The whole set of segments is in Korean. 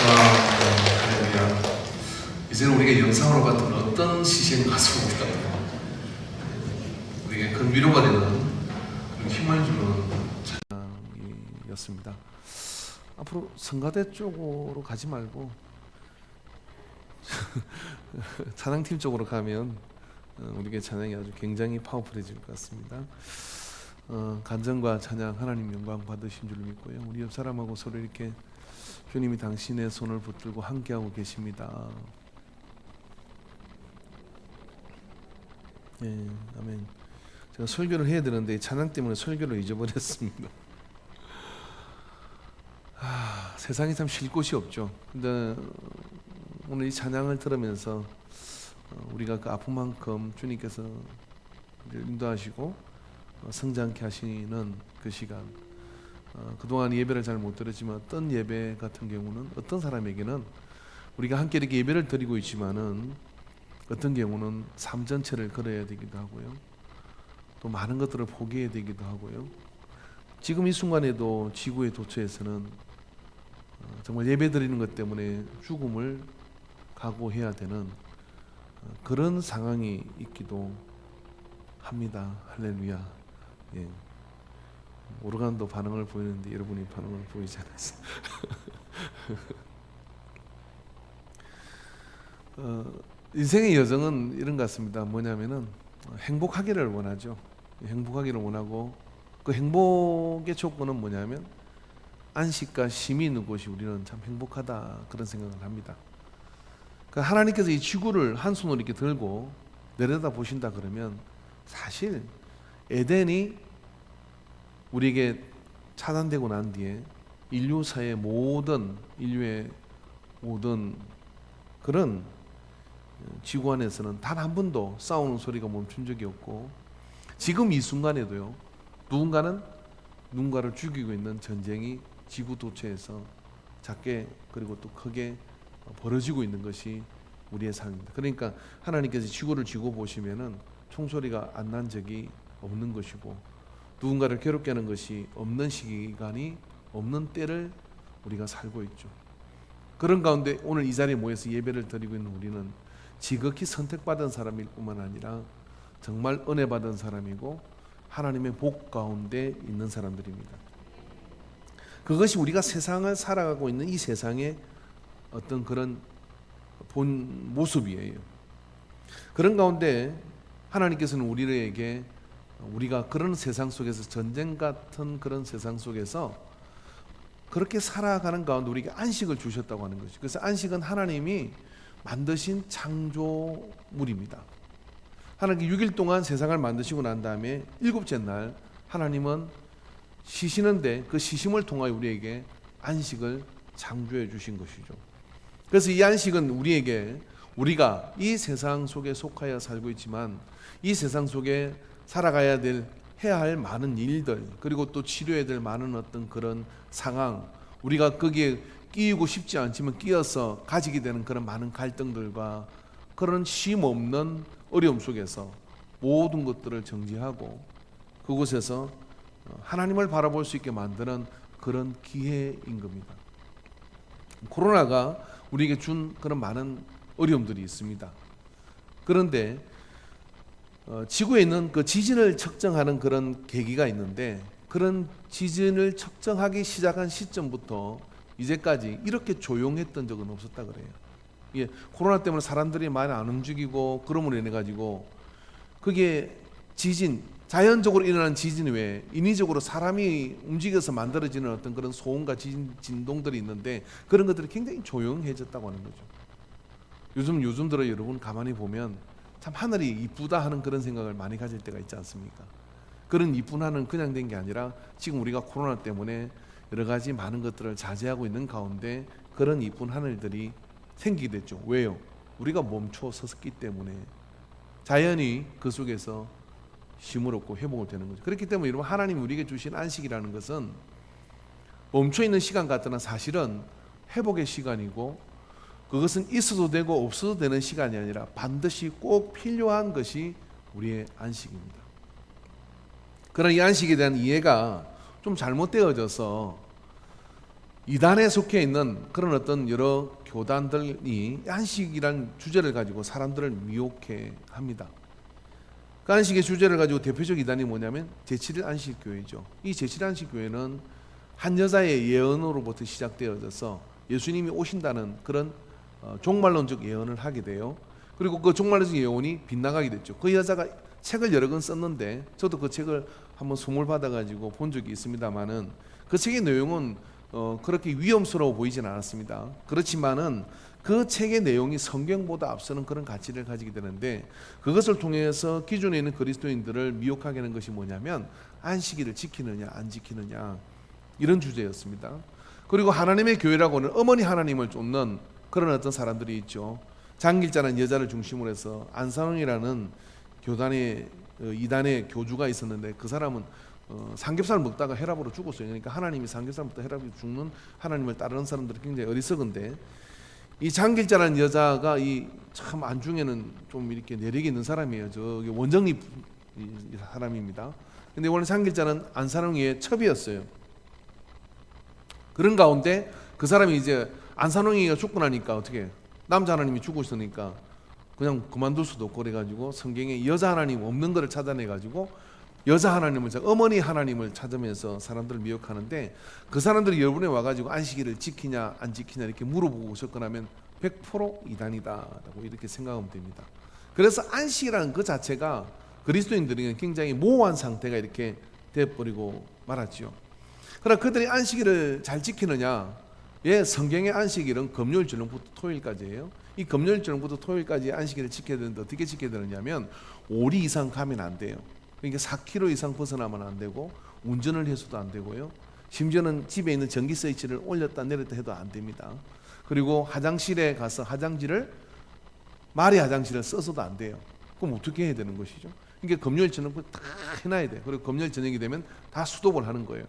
할렐루야. 이제는 우리가 영상으로 같은 어떤 시신 가수보다 우리에게 큰 위로가 되는 그런 힘을 주는 찬양이었습니다. 앞으로 성가대 쪽으로 가지 말고 찬양팀 쪽으로 가면 우리에게 찬양이 아주 굉장히 파워풀해질 것 같습니다. 간증과 찬양 하나님 영광 받으신 줄 믿고요. 우리 옆 사람하고 서로 이렇게 주님이 당신의 손을 붙들고 함께하고 계십니다. 예, 아멘. 제가 설교를 해야 되는데 찬양 때문에 설교를 잊어버렸습니다. 세상에 참 쉴 곳이 없죠. 근데 오늘 이 찬양을 들으면서 우리가 그 아픈 만큼 주님께서 인도하시고 성장케 하시는 그 시간, 그동안 예배를 잘 못 드렸지만 어떤 예배 같은 경우는 어떤 사람에게는 우리가 함께 이렇게 예배를 드리고 있지만은 어떤 경우는 삶 전체를 걸어야 되기도 하고요. 또 많은 것들을 포기해야 되기도 하고요. 지금 이 순간에도 지구의 도처에서는 정말 예배 드리는 것 때문에 죽음을 각오해야 되는 그런 상황이 있기도 합니다. 할렐루야. 예. 오르간도 반응을 보이는데 여러분이 반응을 보이지 않았어요. 인생의 여정은 이런 것 같습니다. 뭐냐면은 행복하기를 원하죠. 행복하기를 원하고 그 행복의 조건은 뭐냐면 안식과 쉼이 있는 곳이 우리는 참 행복하다 그런 생각을 합니다. 그러니까 하나님께서 이 지구를 한 손으로 이렇게 들고 내려다 보신다 그러면 사실 에덴이 우리에게 차단되고 난 뒤에 인류사의 인류의 모든 그런 지구 안에서는 단 한 번도 싸우는 소리가 멈춘 적이 없고 지금 이 순간에도요 누군가는 누군가를 죽이고 있는 전쟁이 지구 도처에서 작게 그리고 또 크게 벌어지고 있는 것이 우리의 삶입니다. 그러니까 하나님께서 지구를 지고 보시면은 총소리가 안 난 적이 없는 것이고 누군가를 괴롭게 하는 것이 없는 시간이 없는 때를 우리가 살고 있죠. 그런 가운데 오늘 이 자리에 모여서 예배를 드리고 있는 우리는 지극히 선택받은 사람일 뿐만 아니라 정말 은혜 받은 사람이고 하나님의 복 가운데 있는 사람들입니다. 그것이 우리가 세상을 살아가고 있는 이 세상의 어떤 그런 본 모습이에요. 그런 가운데 하나님께서는 우리에게 우리가 그런 세상 속에서 전쟁 같은 그런 세상 속에서 그렇게 살아가는 가운데 우리에게 안식을 주셨다고 하는 것이죠. 그래서 안식은 하나님이 만드신 창조물입니다. 하나님 6일 동안 세상을 만드시고 난 다음에 7째 날 하나님은 쉬시는데 그 쉬심을 통하여 우리에게 안식을 창조해 주신 것이죠. 그래서 이 안식은 우리가 이 세상 속에 속하여 살고 있지만 이 세상 속에 살아가야 해야 할 많은 일들 그리고 또 치료해야 될 많은 어떤 그런 상황 우리가 거기에 끼이고 싶지 않지만 끼어서 가지게 되는 그런 많은 갈등들과 그런 쉼 없는 어려움 속에서 모든 것들을 정지하고 그곳에서 하나님을 바라볼 수 있게 만드는 그런 기회인 겁니다. 코로나가 우리에게 준 그런 많은 어려움들이 있습니다. 그런데 지구에 있는 그 지진을 측정하는 그런 계기가 있는데 그런 지진을 측정하기 시작한 시점부터 이제까지 이렇게 조용했던 적은 없었다 그래요. 예, 코로나 때문에 사람들이 많이 안 움직이고 그럼으로 인해 가지고 그게 지진 자연적으로 일어나는 지진 외에 인위적으로 사람이 움직여서 만들어지는 어떤 그런 소음과 진동들이 있는데 그런 것들이 굉장히 조용해졌다고 하는 거죠. 요즘 들어 여러분 가만히 보면 참 하늘이 이쁘다 하는 그런 생각을 많이 가질 때가 있지 않습니까? 그런 이쁜 하늘은 그냥 된 게 아니라 지금 우리가 코로나 때문에 여러 가지 많은 것들을 자제하고 있는 가운데 그런 이쁜 하늘들이 생기게 됐죠. 왜요? 우리가 멈춰 섰기 때문에 자연이 그 속에서 쉼을 얻고 회복을 되는 거죠. 그렇기 때문에 여러분 하나님이 우리에게 주신 안식이라는 것은 멈춰 있는 시간 같으나 사실은 회복의 시간이고 그것은 있어도 되고 없어도 되는 시간이 아니라 반드시 꼭 필요한 것이 우리의 안식입니다. 그러나 이 안식에 대한 이해가 좀 잘못되어져서 이단에 속해 있는 그런 어떤 여러 교단들이 안식이란 주제를 가지고 사람들을 미혹해 합니다. 그 안식의 주제를 가지고 대표적 이단이 뭐냐면 제7일 안식교회죠. 이 제7일 안식교회는 한 여자의 예언으로부터 시작되어져서 예수님이 오신다는 그런 종말론적 예언을 하게 돼요. 그리고 그 종말론적 예언이 빗나가게 됐죠. 그 여자가 책을 여러 권 썼는데 저도 그 책을 한번 선물 받아가지고 본 적이 있습니다만은 그 책의 내용은 그렇게 위험스러워 보이진 않았습니다. 그렇지만은 그 책의 내용이 성경보다 앞서는 그런 가치를 가지게 되는데 그것을 통해서 기존에 있는 그리스도인들을 미혹하게 하는 것이 뭐냐면 안식일을 지키느냐 안 지키느냐 이런 주제였습니다. 그리고 하나님의 교회라고는 어머니 하나님을 쫓는 그런 어떤 사람들이 있죠. 장길자라는 여자를 중심으로 해서 안산홍이라는 교단의 이단의 교주가 있었는데 그 사람은 삼겹살 먹다가 혈압으로 죽었어요. 그러니까 하나님이 삼겹살 먹다 혈압이 죽는 하나님을 따르는 사람들이 굉장히 어리석은데 이 장길자라는 여자가 이 참 안중에는 좀 이렇게 내력이 있는 사람이에요. 저기 원정리 사람입니다. 근데 원래 장길자는 안산홍이의 첩이었어요. 그런 가운데 그 사람이 이제 안산홍이가 죽고 나니까 어떻게 남자 하나님이 죽으셨으니까 그냥 그만둘 수도 없고 그래가지고 성경에 여자 하나님 없는 것을 찾아내가지고 여자 하나님을 어머니 하나님을 찾으면서 사람들을 미혹하는데 그 사람들이 여러분에 와가지고 안식일을 지키냐 안 지키냐 이렇게 물어보고 접근하면 100% 이단이다라고 이렇게 생각하면 됩니다. 그래서 안식이라는 그 자체가 그리스도인들에게는 굉장히 모호한 상태가 이렇게 돼버리고 말았죠. 그러나 그들이 안식일을 잘 지키느냐? 예, 성경의 안식일은 금요일 저녁부터 토요일까지예요. 이 금요일 저녁부터 토요일까지 안식일을 지켜야 되는데 어떻게 지켜야 되느냐면 5리 이상 가면 안 돼요. 그러니까 4km 이상 벗어나면 안 되고 운전을 해서도 안 되고요. 심지어는 집에 있는 전기 스위치를 올렸다 내렸다 해도 안 됩니다. 그리고 화장실에 가서 말의 화장실을 써서도 안 돼요. 그럼 어떻게 해야 되는 것이죠? 그러니까 금요일 저녁부터 다 해놔야 돼요. 그리고 금요일 저녁이 되면 다 수독을 하는 거예요.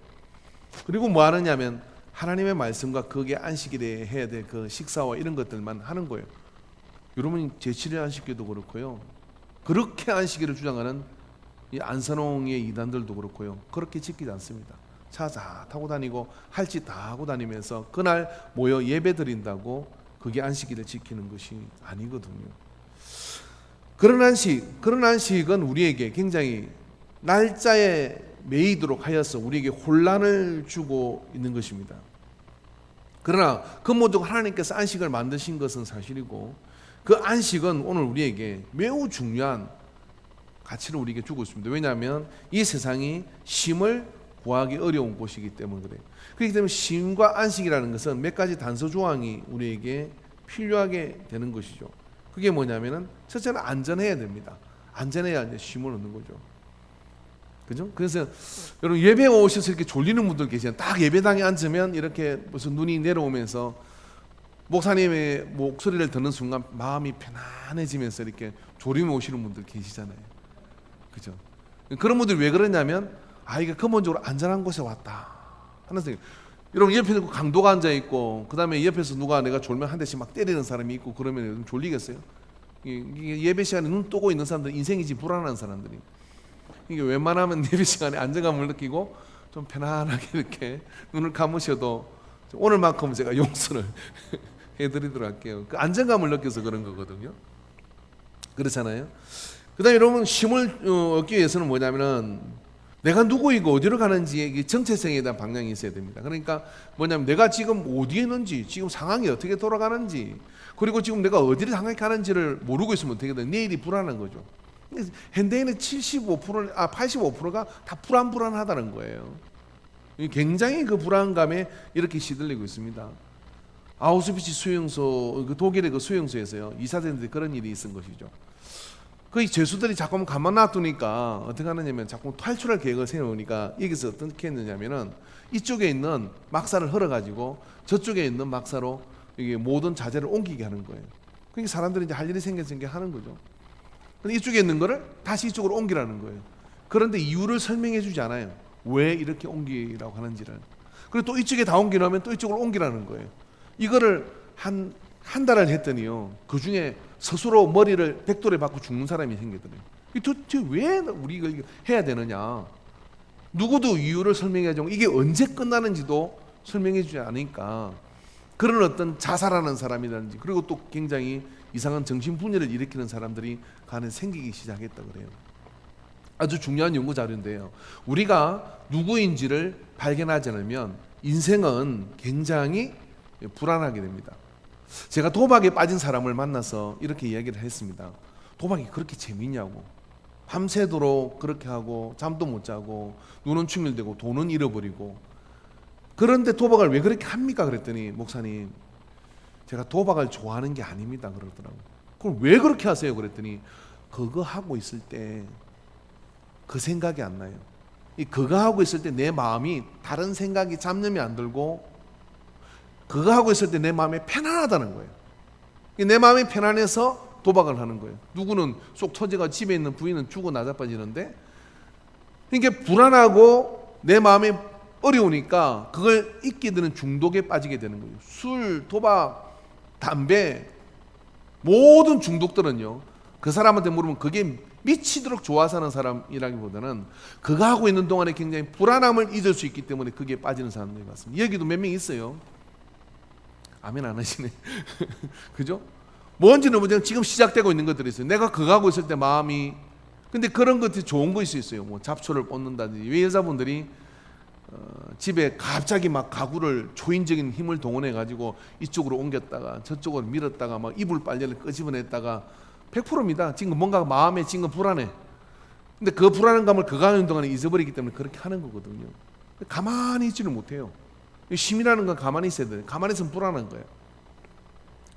그리고 뭐 하느냐면 하나님의 말씀과 거기에 안식일에 해야 될 그 식사와 이런 것들만 하는 거예요. 여러분 제7일 안식일도 그렇고요. 그렇게 안식일을 주장하는 이 안산홍의 이단들도 그렇고요. 그렇게 지키지 않습니다. 차 다 타고 다니고 할 짓 다 하고 다니면서 그날 모여 예배 드린다고 그게 안식일을 지키는 것이 아니거든요. 그런 안식은 우리에게 굉장히 날짜에 매이도록 하여서 우리에게 혼란을 주고 있는 것입니다. 그러나 근본적으로 하나님께서 안식을 만드신 것은 사실이고 그 안식은 오늘 우리에게 매우 중요한 가치를 우리에게 주고 있습니다. 왜냐하면 이 세상이 쉼을 구하기 어려운 곳이기 때문에 그래요. 그렇기 때문에 쉼과 안식이라는 것은 몇 가지 단서 조항이 우리에게 필요하게 되는 것이죠. 그게 뭐냐면은 첫째는 안전해야 됩니다. 안전해야 이제 쉼을 얻는 거죠. 그죠? 그래서 여러분 예배 오셔서 이렇게 졸리는 분들 계시잖아요. 딱 예배당에 앉으면 이렇게 무슨 눈이 내려오면서 목사님의 목소리를 듣는 순간 마음이 편안해지면서 이렇게 졸음이 오시는 분들 계시잖아요. 그죠? 그런 분들이 왜 그러냐면 이게 근본적으로 안전한 곳에 왔다 하는 생각. 여러분 옆에 강도가 앉아 있고 그 다음에 옆에서 누가 내가 졸면 한 대씩 막 때리는 사람이 있고 그러면 졸리겠어요? 이게 예배 시간에 눈 뜨고 있는 사람들 인생이 지금 불안한 사람들이. 이게 웬만하면 예배 시간에 안정감을 느끼고 좀 편안하게 이렇게 눈을 감으셔도 오늘만큼은 제가 용서를 해드리도록 할게요. 그 안정감을 느껴서 그런 거거든요. 그렇잖아요. 그 다음에 여러분 쉼을 얻기 위해서는 뭐냐면은 내가 누구이고 어디로 가는지 정체성에 대한 방향이 있어야 됩니다. 그러니까 뭐냐면 내가 지금 어디에 있는지 지금 상황이 어떻게 돌아가는지 그리고 지금 내가 어디를 향해 가는지를 모르고 있으면 어떻게 돼? 내일이 불안한 거죠. 현대인의 85%가 다 불안하다는 거예요. 굉장히 그 불안감에 이렇게 시들리고 있습니다. 아우슈비츠 수용소, 그 독일의 그 수용소에서요 이사들한테 그런 일이 있은 것이죠. 그 죄수들이 자꾸 가만 놔두니까 어떻게 하느냐면 자꾸 탈출할 계획을 세우니까 여기서 어떻게 했느냐면은 이쪽에 있는 막사를 헐어가지고 저쪽에 있는 막사로 이게 모든 자재를 옮기게 하는 거예요. 그러니까 사람들이 이제 할 일이 생겨서 하는 거죠. 근데 이쪽에 있는 거를 다시 이쪽으로 옮기라는 거예요. 그런데 이유를 설명해 주지 않아요. 왜 이렇게 옮기라고 하는지를. 그리고 또 이쪽에 다 옮기려면 또 이쪽으로 옮기라는 거예요. 이거를 한 달을 했더니요. 그 중에 스스로 머리를 백돌에 박고 죽는 사람이 생기더래요. 도대체 왜 우리가 해야 되느냐? 누구도 이유를 설명해 주고 이게 언제 끝나는지도 설명해 주지 않으니까 그런 어떤 자살하는 사람이라든지 그리고 또 굉장히 이상한 정신분열을 일으키는 사람들이 간에 생기기 시작했다 그래요. 아주 중요한 연구 자료인데요. 우리가 누구인지를 발견하지 않으면 인생은 굉장히 불안하게 됩니다. 제가 도박에 빠진 사람을 만나서 이렇게 이야기를 했습니다. 도박이 그렇게 재밌냐고. 밤새도록 그렇게 하고 잠도 못 자고 눈은 충혈되고 돈은 잃어버리고 그런데 도박을 왜 그렇게 합니까? 그랬더니 목사님 제가 도박을 좋아하는 게 아닙니다 그러더라고요. 그럼 왜 그렇게 하세요? 그랬더니 그거 하고 있을 때 그 생각이 안 나요. 그거 하고 있을 때 내 마음이 다른 생각이 잡념이 안 들고 그거 하고 있을 때 내 마음이 편안하다는 거예요. 내 마음이 편안해서 도박을 하는 거예요. 누구는 쏙 터져가 집에 있는 부인은 죽어 나자빠지는데 이게 불안하고 내 마음이 어려우니까 그걸 잊게 되는 중독에 빠지게 되는 거예요. 술, 도박, 담배 모든 중독들은요 그 사람한테 물으면 그게 미치도록 좋아서 하는 사람이라기보다는 그거 하고 있는 동안에 굉장히 불안함을 잊을 수 있기 때문에 그게 빠지는 사람들이 많습니다. 여기도 몇 명 있어요. 아멘 안 하시네. 그죠? 뭔지는 모르지만 지금 시작되고 있는 것들이 있어요. 내가 그거 하고 있을 때 마음이 근데 그런 것들이 좋은 것이 있어요. 뭐 잡초를 뽑는다든지 왜 여자분들이 집에 갑자기 막 가구를 초인적인 힘을 동원해 가지고 이쪽으로 옮겼다가 저쪽으로 밀었다가 막 이불 빨래를 끄집어냈다가 100%입니다. 지금 뭔가 마음에 지금 불안해. 근데 그 불안한 감을 그거 하는 동안에 잊어버리기 때문에 그렇게 하는 거거든요. 가만히 있지를 못해요. 심이라는 건 가만히 있어야 돼요. 가만히 있으면 불안한 거예요.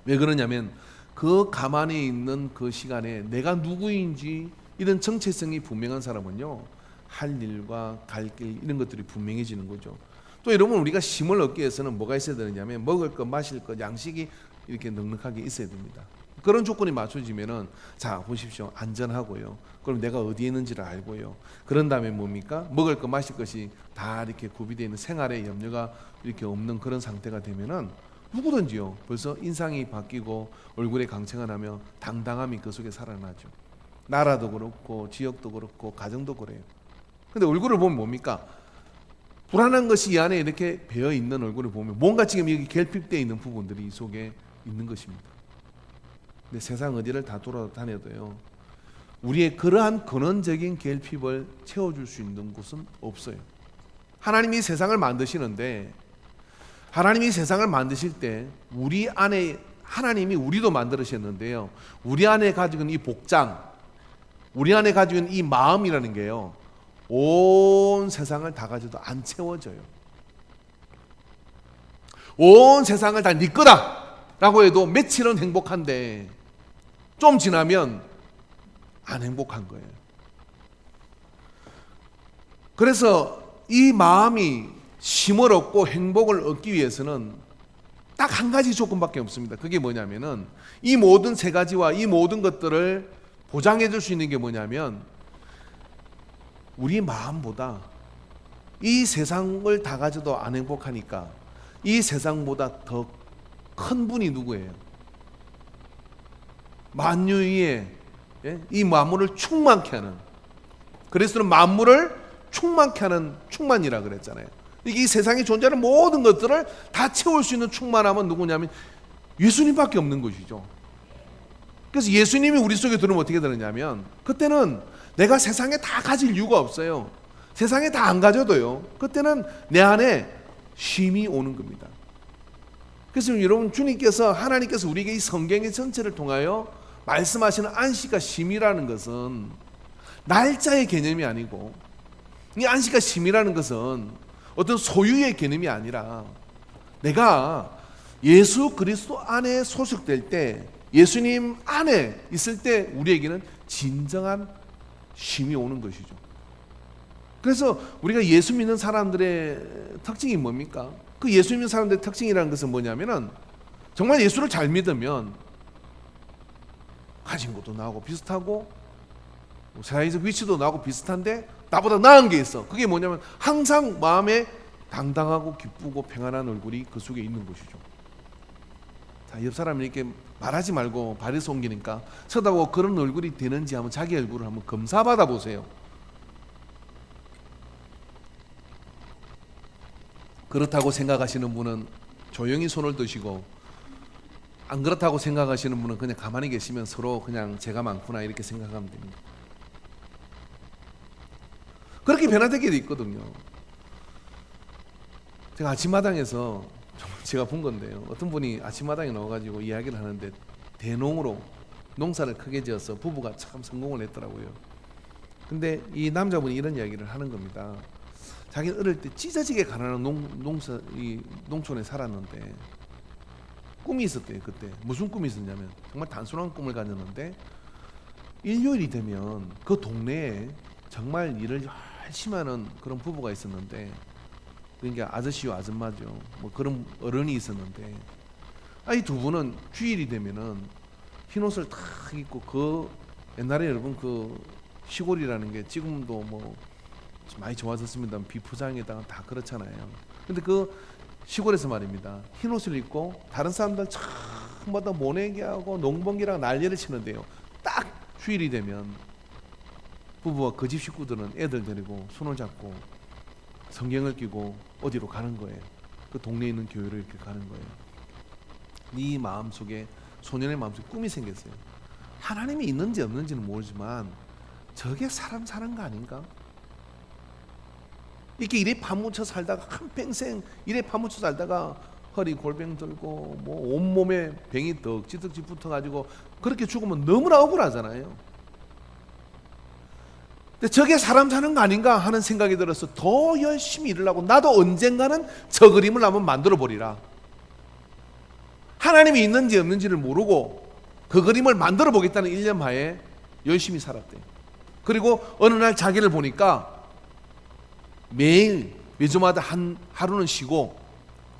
왜 그러냐면 그 가만히 있는 그 시간에 내가 누구인지 이런 정체성이 분명한 사람은요 할 일과 갈 길 이런 것들이 분명해지는 거죠. 또 여러분 우리가 힘을 얻기 위해서는 뭐가 있어야 되느냐면 먹을 것 마실 것 양식이 이렇게 넉넉하게 있어야 됩니다. 그런 조건이 맞춰지면은 자 보십시오 안전하고요. 그럼 내가 어디에 있는지를 알고요. 그런 다음에 뭡니까? 먹을 것 마실 것이 다 이렇게 구비되어 있는 생활에 염려가 이렇게 없는 그런 상태가 되면은 누구든지요 벌써 인상이 바뀌고 얼굴에 강체가 나며 당당함이 그 속에 살아나죠. 나라도 그렇고 지역도 그렇고 가정도 그래요. 근데 얼굴을 보면 뭡니까? 불안한 것이 이 안에 이렇게 배어 있는 얼굴을 보면 뭔가 지금 여기 결핍되어 있는 부분들이 이 속에 있는 것입니다. 근데 세상 어디를 다 돌아다녀도요 우리의 그러한 근원적인 결핍을 채워줄 수 있는 곳은 없어요. 하나님이 세상을 만드시는데 하나님이 세상을 만드실 때 우리 안에 하나님이 우리도 만들으셨는데요 우리 안에 가지고 있는 이 복장 우리 안에 가지고 있는 이 마음이라는 게요 온 세상을 다 가져도 안 채워져요. 온 세상을 다 네 거다 라고 해도 며칠은 행복한데 좀 지나면 안 행복한 거예요. 그래서 이 마음이 쉼을 얻고 행복을 얻기 위해서는 딱 한 가지 조건밖에 없습니다. 그게 뭐냐면은 이 모든 세 가지와 이 모든 것들을 보장해 줄 수 있는 게 뭐냐면 우리 마음보다 이 세상을 다 가져도 안 행복하니까 이 세상보다 더 큰 분이 누구예요? 만유위에 이 만물을 충만케 하는 그리스도는 만물을 충만케 하는 충만이라 그랬잖아요. 이 세상에 존재하는 모든 것들을 다 채울 수 있는 충만함은 누구냐면 예수님밖에 없는 것이죠. 그래서 예수님이 우리 속에 들어오면 어떻게 되느냐면 그때는 내가 세상에 다 가질 이유가 없어요. 세상에 다 안 가져도요 그때는 내 안에 쉼이 오는 겁니다. 그래서 여러분 주님께서 하나님께서 우리에게 이 성경의 전체를 통하여 말씀하시는 안식과 쉼이라는 것은 날짜의 개념이 아니고 이 안식과 쉼이라는 것은 어떤 소유의 개념이 아니라 내가 예수 그리스도 안에 소속될 때 예수님 안에 있을 때 우리에게는 진정한 쉼이 오는 것이죠. 그래서 우리가 예수 믿는 사람들의 특징이 뭡니까? 그 예수 믿는 사람들의 특징이라는 것은 뭐냐면은 정말 예수를 잘 믿으면 가진 것도 나하고 비슷하고 사회적 위치도 나하고 비슷한데 나보다 나은 게 있어. 그게 뭐냐면 항상 마음에 당당하고 기쁘고 평안한 얼굴이 그 속에 있는 것이죠. 자, 옆 사람이 이렇게 말하지 말고 발에서 옮기니까 쳐다보고 그런 얼굴이 되는지 한번 자기 얼굴을 한번 검사받아 보세요. 그렇다고 생각하시는 분은 조용히 손을 드시고, 안 그렇다고 생각하시는 분은 그냥 가만히 계시면 서로 그냥 제가 많구나 이렇게 생각하면 됩니다. 그렇게 변화되게 돼 있거든요. 제가 아침마당에서 제가 본 건데요. 어떤 분이 아침마당에 나와가지고 이야기를 하는데 대농으로 농사를 크게 지어서 부부가 참 성공을 했더라고요. 근데 이 남자분이 이런 이야기를 하는 겁니다. 자기는 어릴 때 찢어지게 가난한 농촌에 살았는데 꿈이 있었대요. 그때 무슨 꿈이 있었냐면 정말 단순한 꿈을 가졌는데 일요일이 되면 그 동네에 정말 일을 열심히 하는 그런 부부가 있었는데, 그러니까 아저씨요 아줌마죠, 뭐 그런 어른이 있었는데, 이 두 분은 주일이 되면은 흰 옷을 탁 입고, 그 옛날에 여러분 그 시골이라는 게 지금도 뭐 많이 좋아졌습니다. 비포장에다가 다 그렇잖아요. 근데 그 시골에서 말입니다, 흰 옷을 입고 다른 사람들 참마다 모내기하고 농번기랑 난리를 치는데요, 딱 주일이 되면 부부와 그 집 식구들은 애들 데리고 손을 잡고 성경을 끼고 어디로 가는 거예요. 그 동네에 있는 교회로 이렇게 가는 거예요. 네 마음속에, 소년의 마음속에 꿈이 생겼어요. 하나님이 있는지 없는지는 모르지만 저게 사람 사는 거 아닌가? 이렇게 이래 파묻혀 살다가 한평생 이래 파묻혀 살다가 허리 골병 들고 뭐 온몸에 병이 덕지덕지 붙어가지고 그렇게 죽으면 너무나 억울하잖아요. 근데 저게 사람 사는 거 아닌가 하는 생각이 들어서 더 열심히 일을 하고, 나도 언젠가는 저 그림을 한번 만들어 보리라. 하나님이 있는지 없는지를 모르고 그 그림을 만들어 보겠다는 일념하에 열심히 살았대요. 그리고 어느 날 자기를 보니까 매주마다 하루는 쉬고,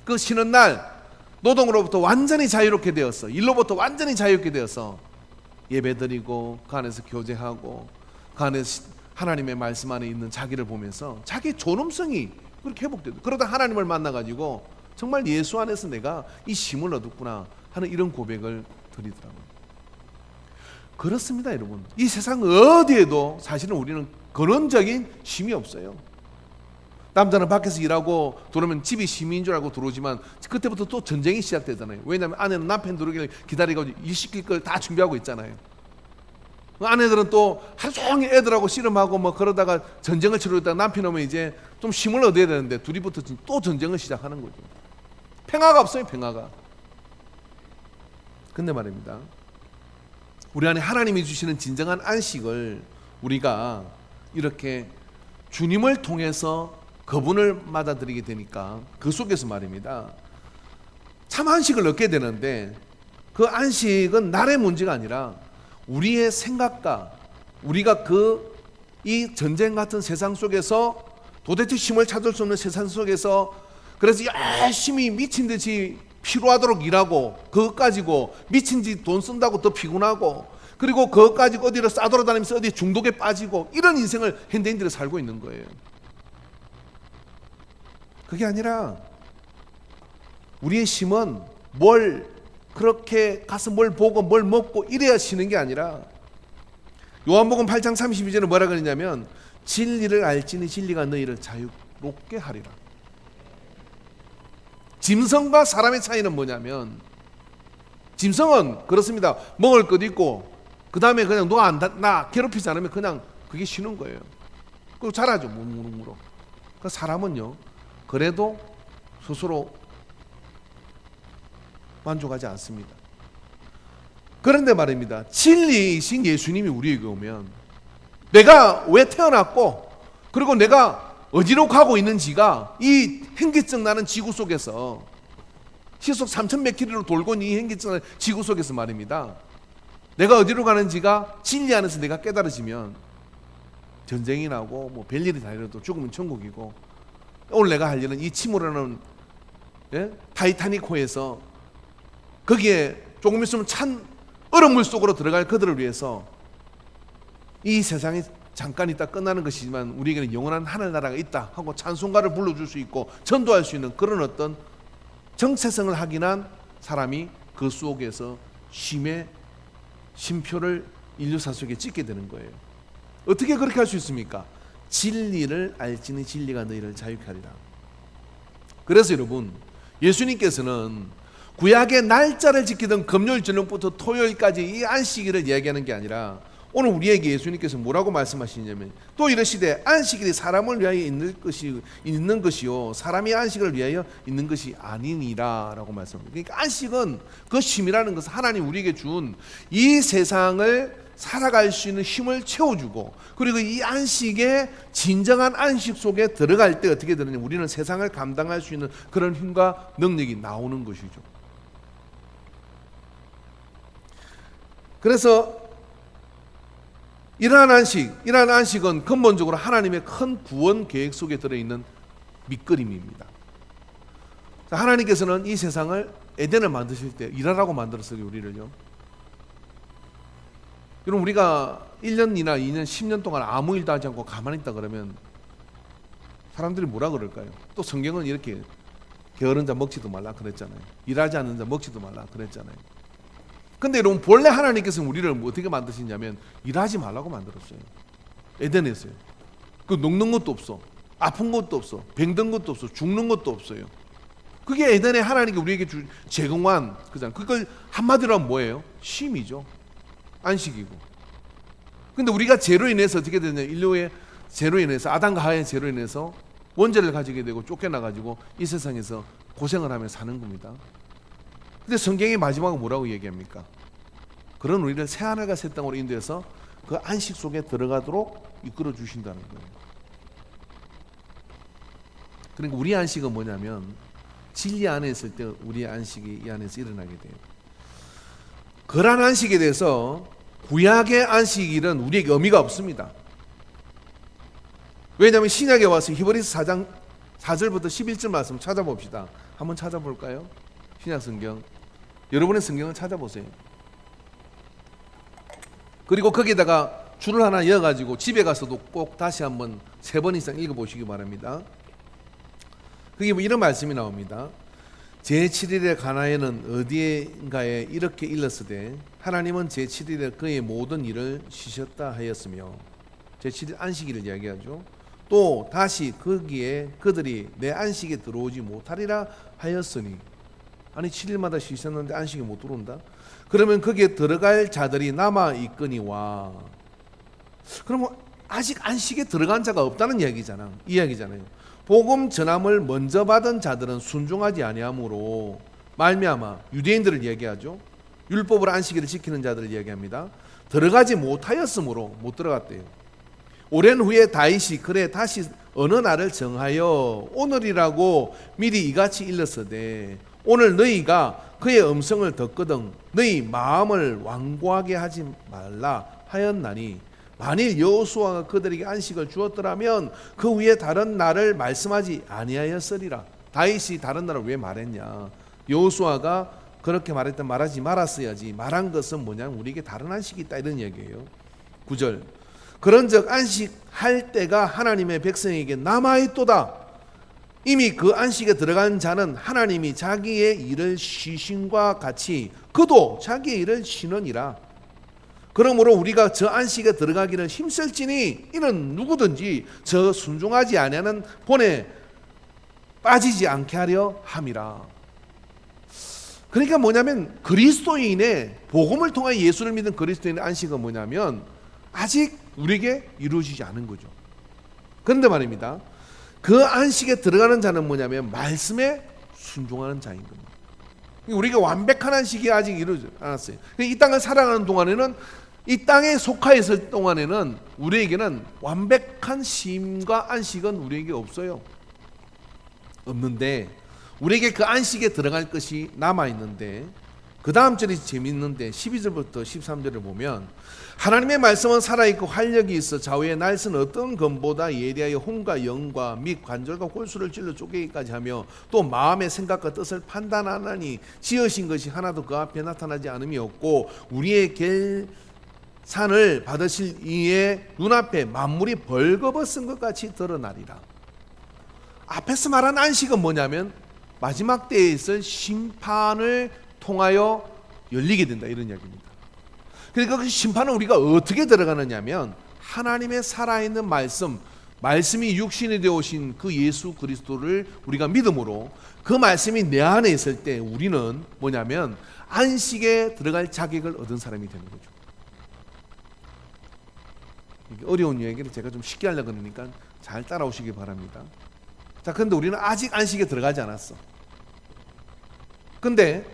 그 쉬는 날 노동으로부터 완전히 자유롭게 되었어. 일로부터 완전히 자유롭게 되어서 예배드리고 그 안에서 교제하고 그 안에서 하나님의 말씀 안에 있는 자기를 보면서 자기 존엄성이 그렇게 회복되고, 그러다 하나님을 만나가지고 정말 예수 안에서 내가 이 쉼을 얻었구나 하는 이런 고백을 드리더라고요. 그렇습니다, 여러분. 이 세상 어디에도 사실은 우리는 근원적인 쉼이 없어요. 남자는 밖에서 일하고 들어오면 집이 쉼인 줄 알고 들어오지만 그때부터 또 전쟁이 시작되잖아요. 왜냐하면 아내는 남편 들어오기를 기다리고 일 시킬 걸 다 준비하고 있잖아요. 아내들은 또 하루 종일 애들하고 씨름하고 뭐 그러다가 전쟁을 치르다가 남편 오면 이제 좀 쉼을 얻어야 되는데 둘이부터 또 전쟁을 시작하는 거죠. 평화가 없어요, 평화가. 근데 말입니다, 우리 안에 하나님이 주시는 진정한 안식을 우리가 이렇게 주님을 통해서 그분을 받아들이게 되니까 그 속에서 말입니다, 참 안식을 얻게 되는데, 그 안식은 나의 문제가 아니라 우리의 생각과 우리가 이 전쟁 같은 세상 속에서 도대체 쉼을 찾을 수 없는 세상 속에서 그래서 열심히 미친 듯이 피로하도록 일하고 그것 가지고 미친 듯이 돈 쓴다고 더 피곤하고, 그리고 그것 가지고 어디로 싸돌아다니면서 어디 중독에 빠지고, 이런 인생을 현대인들이 살고 있는 거예요. 그게 아니라 우리의 쉼은 그렇게 가서 뭘 보고 뭘 먹고 이래야 쉬는 게 아니라, 요한복음 8장 32절에 뭐라 그러냐면 진리를 알지니 진리가 너희를 자유롭게 하리라. 짐승과 사람의 차이는 뭐냐면, 짐승은 그렇습니다, 먹을 것 있고 그 다음에 그냥 누가 나 괴롭히지 않으면 그냥 그게 쉬는 거예요. 그리고 자라죠, 무럭무럭. 그 사람은요, 그래도 스스로 만족하지 않습니다. 그런데 말입니다, 진리이신 예수님이 우리에게 오면 내가 왜 태어났고 그리고 내가 어디로 가고 있는지가 이 현기증 나는 지구 속에서 시속 3,100 킬로로 돌고 있는 이 현기증 나는 지구 속에서 말입니다, 내가 어디로 가는지가 진리 안에서 내가 깨달아지면 전쟁이 나고 뭐 별일이 다 일어도 죽으면 천국이고, 오늘 내가 할 일은 이 침몰하는 타이타닉호에서 거기에 조금 있으면 찬 얼음물 속으로 들어갈 그들을 위해서 이 세상이 잠깐 있다 끝나는 것이지만 우리에게는 영원한 하늘나라가 있다 하고 찬송가를 불러줄 수 있고 전도할 수 있는 그런 어떤 정체성을 확인한 사람이 그 속에서 쉼의 쉼표를 인류사 속에 찍게 되는 거예요. 어떻게 그렇게 할 수 있습니까? 진리를 알지니 진리가 너희를 자유케 하리라. 그래서 여러분, 예수님께서는 구약의 날짜를 지키던 금요일 저녁부터 토요일까지 이 안식일을 이야기하는 게 아니라 오늘 우리에게 예수님께서 뭐라고 말씀하시냐면 또 이르시되 안식일이 사람을 위하여 있는 것이요 사람이 안식을 위하여 있는 것이 아니니라 라고 말씀합니다. 그러니까 안식은 그 쉼이라는 것은 하나님 우리에게 준 이 세상을 살아갈 수 있는 힘을 채워주고, 그리고 이 안식의 진정한 안식 속에 들어갈 때 어떻게 되느냐, 우리는 세상을 감당할 수 있는 그런 힘과 능력이 나오는 것이죠. 그래서 이러한 안식은 근본적으로 하나님의 큰 구원 계획 속에 들어있는 밑그림입니다. 하나님께서는 이 세상을 에덴을 만드실 때 일하라고 만들었어요, 우리를요. 여러분, 우리가 1년이나 2년, 10년 동안 아무 일도 하지 않고 가만히 있다 그러면 사람들이 뭐라 그럴까요? 또 성경은 이렇게 게으른 자 먹지도 말라 그랬잖아요. 일하지 않는 자 먹지도 말라 그랬잖아요. 근데 여러분, 본래 하나님께서는 우리를 어떻게 만드시냐면 일하지 말라고 만들었어요. 에덴에서요. 그 녹는 것도 없어, 아픈 것도 없어, 병든 것도 없어, 죽는 것도 없어요. 그게 에덴에 하나님께 우리에게 제공한 그잖아요. 그걸 한마디로 하면 뭐예요? 쉼이죠. 안식이고. 근데 우리가 죄로 인해서 어떻게 되냐, 인류의 죄로 인해서, 아담과 하와의 죄로 인해서 원죄를 가지게 되고 쫓겨나가지고 이 세상에서 고생을 하며 사는 겁니다. 근데 성경이 마지막으로 뭐라고 얘기합니까? 그런 우리를 새하늘과 새 땅으로 인도해서 그 안식 속에 들어가도록 이끌어 주신다는 거예요. 그러니까 우리 안식은 뭐냐면 진리 안에 있을 때 우리의 안식이 이 안에서 일어나게 돼요. 그러한 안식에 대해서 구약의 안식일은 우리에게 의미가 없습니다. 왜냐하면 신약에 와서 히브리서 4장 4절부터 11절 말씀 찾아봅시다. 한번 찾아볼까요? 신약 성경, 여러분의 성경을 찾아보세요. 그리고 거기에다가 줄을 하나 이어가지고 집에 가서도 꼭 다시 한번 3번 이상 읽어보시기 바랍니다. 그게 뭐 이런 말씀이 나옵니다. 제7일에 가나에는 어디인가에 이렇게 일렀으되 하나님은 제7일에 그의 모든 일을 쉬셨다 하였으며, 제7일 안식일을 이야기하죠. 또 다시 거기에 그들이 내 안식에 들어오지 못하리라 하였으니, 아니 7일마다 쉬셨는데 안식에 못 들어온다? 그러면 거기에 들어갈 자들이 남아 있거니와, 그러면 아직 안식에 들어간 자가 없다는 이야기잖아요. 복음 전함을 먼저 받은 자들은 순종하지 아니함으로 말미암아, 유대인들을 얘기하죠. 율법으로 안식일을 지키는 자들을 얘기합니다. 들어가지 못하였으므로 못 들어갔대요. 오랜 후에 다윗이 그래 다시 어느 날을 정하여 오늘이라고 미리 이같이 일렀으되 오늘 너희가 그의 음성을 듣거든 너희 마음을 완고하게 하지 말라 하였나니, 만일 여호수아가 그들에게 안식을 주었더라면 그 위에 다른 날을 말씀하지 아니하였으리라. 다윗이 다른 날을 왜 말했냐? 여호수아가 그렇게 말하지 말았어야지. 말한 것은 뭐냐면 우리에게 다른 안식이 있다, 이런 얘기예요. 9절, 그런즉 안식할 때가 하나님의 백성에게 남아있도다. 이미 그 안식에 들어간 자는 하나님이 자기의 일을 쉬심과 같이 그도 자기의 일을 쉬느니라. 그러므로 우리가 저 안식에 들어가기를 힘쓸지니 이는 누구든지 저 순종하지 아니하는 본에 빠지지 않게 하려 함이라. 그러니까 뭐냐면 그리스도인의 복음을 통해 예수를 믿은 그리스도인의 안식은 뭐냐면 아직 우리에게 이루어지지 않은 거죠. 그런데 말입니다, 그 안식에 들어가는 자는 뭐냐면 말씀에 순종하는 자인 겁니다. 우리가 완벽한 안식이 아직 이루어지지 않았어요. 이 땅을 살아가는 동안에는, 이 땅에 속해 있을 동안에는 우리에게는 완벽한 쉼과 안식은 우리에게 없는데 우리에게 그 안식에 들어갈 것이 남아있는데, 그 다음 절이 재미있는데 12절부터 13절을 보면 하나님의 말씀은 살아있고 활력이 있어 좌우의 날선 어떤 검보다 예리하여 혼과 영과 및 관절과 골수를 찔러 쪼개기까지 하며 또 마음의 생각과 뜻을 판단하나니 지으신 것이 하나도 그 앞에 나타나지 않음이 없고 우리의 산을 받으실 이의 눈앞에 만물이 벌거벗은 것 같이 드러나리라. 앞에서 말한 안식은 뭐냐면 마지막 때에 있을 심판을 통하여 열리게 된다, 이런 이야기입니다. 그러니까 그 심판은 우리가 어떻게 들어가느냐면 하나님의 살아있는 말씀 말씀이 육신이 되어 오신 그 예수 그리스도를 우리가 믿음으로 그 말씀이 내 안에 있을 때 우리는 뭐냐면 안식에 들어갈 자격을 얻은 사람이 되는 거죠. 어려운 얘기를 제가 좀 쉽게 하려고 그러니까 잘 따라오시기 바랍니다. 자, 그런데 우리는 아직 안식에 들어가지 않았어. 근데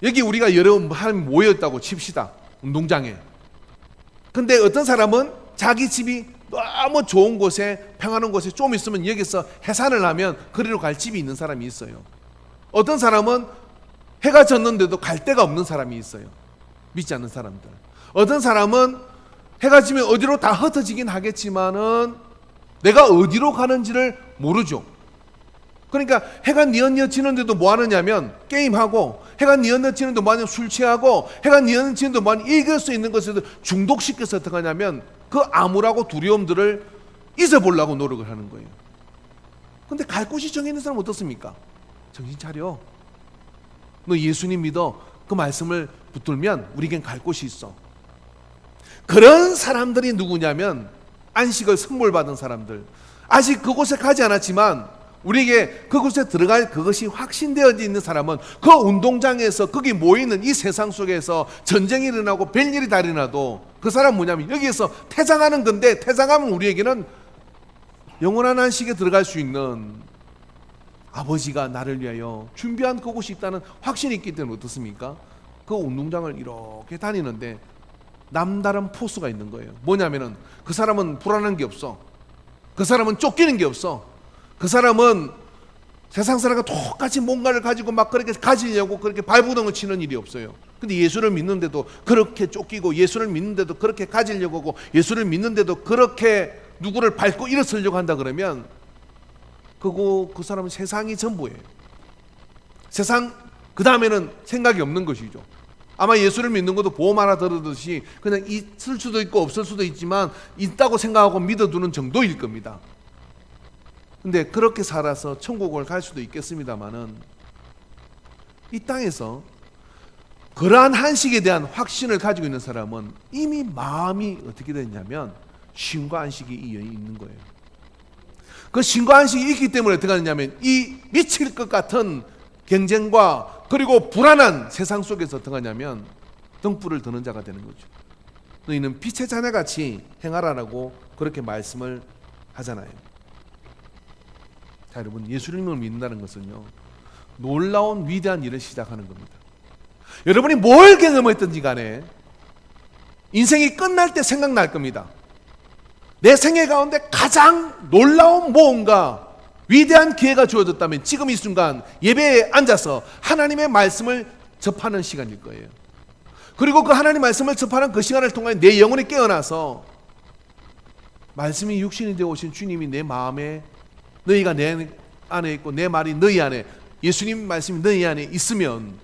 여기 우리가 여러 사람이 모였다고 칩시다. 운동장에. 근데 어떤 사람은 자기 집이 너무 좋은 곳에, 평안한 곳에 좀 있으면 여기서 해산을 하면 그리로 갈 집이 있는 사람이 있어요. 어떤 사람은 해가 졌는데도 갈 데가 없는 사람이 있어요. 믿지 않는 사람들. 어떤 사람은 해가 지면 어디로 다 흩어지긴 하겠지만은 내가 어디로 가는지를 모르죠. 그러니까 해가 뉘엿뉘엿지는데도 뭐 하느냐면 게임하고, 해가 뉘엿뉘엿지는데도 뭐 하냐면 술 취하고, 해가 뉘엿뉘엿지는데도 뭐 하냐면 이길 수 있는 것에도 중독시켜서 어떻게 하냐면 그 암울하고 두려움들을 잊어보려고 노력을 하는 거예요. 근데 갈 곳이 정해있는 사람은 어떻습니까? 정신 차려. 너 예수님 믿어. 그 말씀을 붙들면 우리겐 갈 곳이 있어. 그런 사람들이 누구냐면 안식을 선물 받은 사람들. 아직 그곳에 가지 않았지만 우리에게 그곳에 들어갈 그것이 확신되어 있는 사람은 그 운동장에서 거기 모이는 이 세상 속에서 전쟁이 일어나고 별일이 다 일어나도 그 사람 뭐냐면 여기에서 퇴장하는 건데, 퇴장하면 우리에게는 영원한 안식에 들어갈 수 있는 아버지가 나를 위하여 준비한 그곳이 있다는 확신이 있기 때문에 어떻습니까? 그 운동장을 이렇게 다니는데 남다른 포스가 있는 거예요. 뭐냐면은 그 사람은 불안한 게 없어. 그 사람은 쫓기는 게 없어. 그 사람은 세상 사람과 똑같이 뭔가를 가지고 막 그렇게 가지려고 그렇게 발부동을 치는 일이 없어요. 근데 예수를 믿는데도 그렇게 쫓기고, 예수를 믿는데도 그렇게 가지려고 하고, 예수를 믿는데도 그렇게 누구를 밟고 일어서려고 한다 그러면 그 사람은 세상이 전부예요. 세상 그 다음에는 생각이 없는 것이죠. 아마 예수를 믿는 것도 보험 하나 들었듯이 그냥 있을 수도 있고 없을 수도 있지만 있다고 생각하고 믿어두는 정도일 겁니다. 근데 그렇게 살아서 천국을 갈 수도 있겠습니다만은 이 땅에서 그러한 한식에 대한 확신을 가지고 있는 사람은 이미 마음이 어떻게 됐냐면 신과 안식이 이어 있는 거예요. 그 신과 안식이 있기 때문에 어떻게 하느냐면 이 미칠 것 같은 경쟁과 그리고 불안한 세상 속에서 어떻게 하냐면 등불을 드는 자가 되는 거죠. 너희는 빛의 자녀같이 행하라라고 그렇게 말씀을 하잖아요. 자, 여러분, 예수님을 믿는다는 것은요, 놀라운 위대한 일을 시작하는 겁니다. 여러분이 뭘 경험했든지 간에 인생이 끝날 때 생각날 겁니다. 내 생애 가운데 가장 놀라운 무언가 위대한 기회가 주어졌다면 지금 이 순간 예배에 앉아서 하나님의 말씀을 접하는 시간일 거예요. 그리고 그 하나님 말씀을 접하는 그 시간을 통해 내 영혼이 깨어나서 말씀이 육신이 되어 오신 주님이 내 마음에, 너희가 내 안에 있고 내 말이 너희 안에, 예수님 말씀이 너희 안에 있으면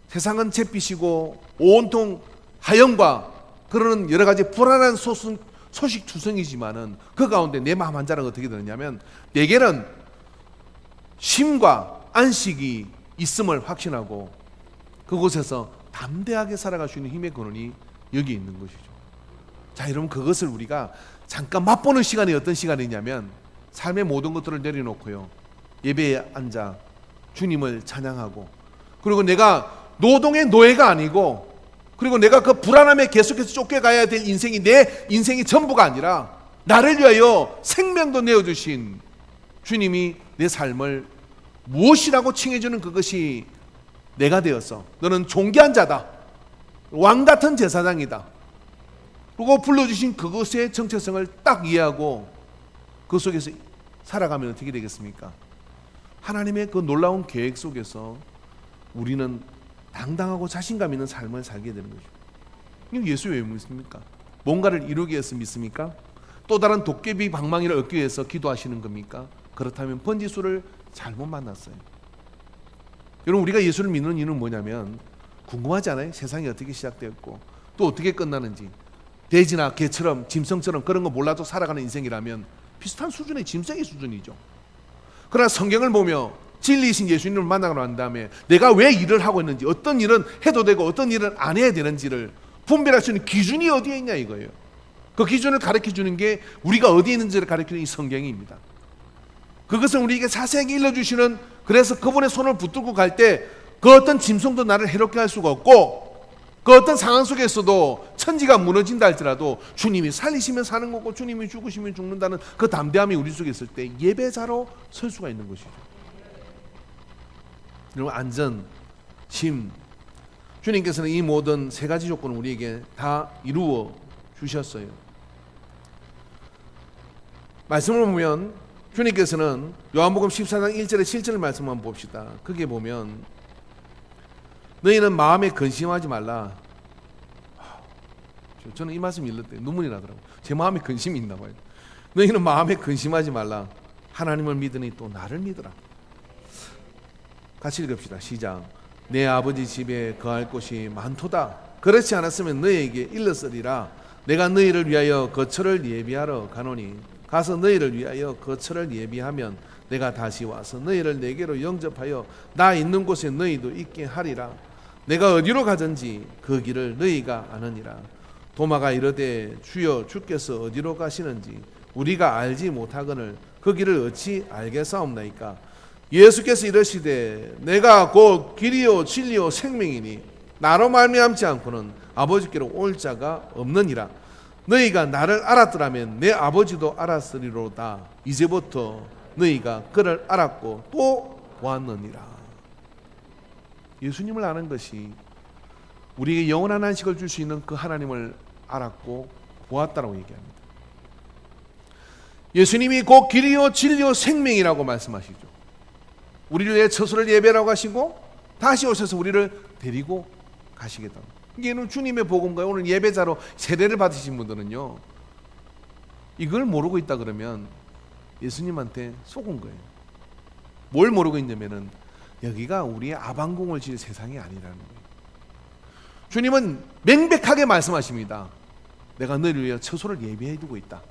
세상은 잿빛이고 온통 하염과 그러는 여러 가지 불안한 소식 투성이지만은 그 가운데 내 마음 한 자는 어떻게 되느냐면 내게는 쉼과 안식이 있음을 확신하고 그곳에서 담대하게 살아갈 수 있는 힘의 근원이 여기 있는 것이죠. 자, 여러분, 그것을 우리가 잠깐 맛보는 시간이 어떤 시간이냐면 삶의 모든 것들을 내려놓고요, 예배에 앉아 주님을 찬양하고, 그리고 내가 노동의 노예가 아니고, 그리고 내가 그 불안함에 계속해서 쫓겨가야 될 인생이 내 인생이 전부가 아니라 나를 위하여 생명도 내어주신 주님이 내 삶을 무엇이라고 칭해주는 그것이 내가 되어서 너는 존귀한 자다, 왕같은 제사장이다, 그리고 불러주신 그것의 정체성을 딱 이해하고 그 속에서 살아가면 어떻게 되겠습니까? 하나님의 그 놀라운 계획 속에서 우리는 당당하고 자신감 있는 삶을 살게 되는 거죠. 이거 예수 왜 믿습니까? 뭔가를 이루기 위해서 믿습니까? 또 다른 도깨비 방망이를 얻기 위해서 기도하시는 겁니까? 그렇다면 번지수를 잘못 만났어요. 여러분, 우리가 예수를 믿는 이유는 뭐냐면 궁금하지 않아요? 세상이 어떻게 시작되었고 또 어떻게 끝나는지. 돼지나 개처럼 짐승처럼 그런 거 몰라도 살아가는 인생이라면 비슷한 수준의 짐승의 수준이죠. 그러나 성경을 보며 진리이신 예수님을 만나고 난 다음에 내가 왜 일을 하고 있는지, 어떤 일은 해도 되고 어떤 일은 안 해야 되는지를 분별할 수 있는 기준이 어디에 있냐 이거예요. 그 기준을 가르쳐주는 게 우리가 어디에 있는지를 가르치는 이 성경입니다. 그것을 우리에게 자세하게 일러주시는, 그래서 그분의 손을 붙들고 갈 때 그 어떤 짐승도 나를 해롭게 할 수가 없고, 그 어떤 상황 속에서도 천지가 무너진다 할지라도 주님이 살리시면 사는 거고 주님이 죽으시면 죽는다는 그 담대함이 우리 속에 있을 때 예배자로 설 수가 있는 것이죠. 여러분, 안전, 심, 주님께서는 이 모든 세 가지 조건을 우리에게 다 이루어 주셨어요. 말씀을 보면 주님께서는 요한복음 14장 1절에 7절 말씀만 봅시다. 거기에 보면 너희는 마음에 근심하지 말라. 저는 이 말씀 읽을 때 눈물이 나더라고요. 제 마음에 근심이 있나 봐요. 너희는 마음에 근심하지 말라. 하나님을 믿으니 또 나를 믿으라. 같이 읽읍시다. 시작. 내 아버지 집에 거할 곳이 많도다. 그렇지 않았으면 너희에게 일렀으리라. 내가 너희를 위하여 거처를 예비하러 가노니 가서 너희를 위하여 거처를 예비하면 내가 다시 와서 너희를 내게로 영접하여 나 있는 곳에 너희도 있게 하리라. 내가 어디로 가든지 그 길을 너희가 아느니라. 도마가 이르되 주여 주께서 어디로 가시는지 우리가 알지 못하거늘 그 길을 어찌 알겠사옵나이까. 예수께서 이르시되 내가 곧 길이요 진리요 생명이니 나로 말미암지 않고는 아버지께로 올 자가 없느니라. 너희가 나를 알았더라면 내 아버지도 알았으리로다. 이제부터 너희가 그를 알았고 또 보았느니라. 예수님을 아는 것이 우리에게 영원한 안식을 줄 수 있는 그 하나님을 알았고 보았다라고 얘기합니다. 예수님이 곧 길이요 진리요 생명이라고 말씀하시죠. 우리를 위해 처소를 예배라고 하시고 다시 오셔서 우리를 데리고 가시겠다. 이게는 주님의 복음과 오늘 예배자로 세례를 받으신 분들은요, 이걸 모르고 있다 그러면 예수님한테 속은 거예요. 뭘 모르고 있냐면은 여기가 우리의 아방궁을 지을 세상이 아니라는 거예요. 주님은 명백하게 말씀하십니다. 내가 너희를 위해 처소를 예비해 두고 있다.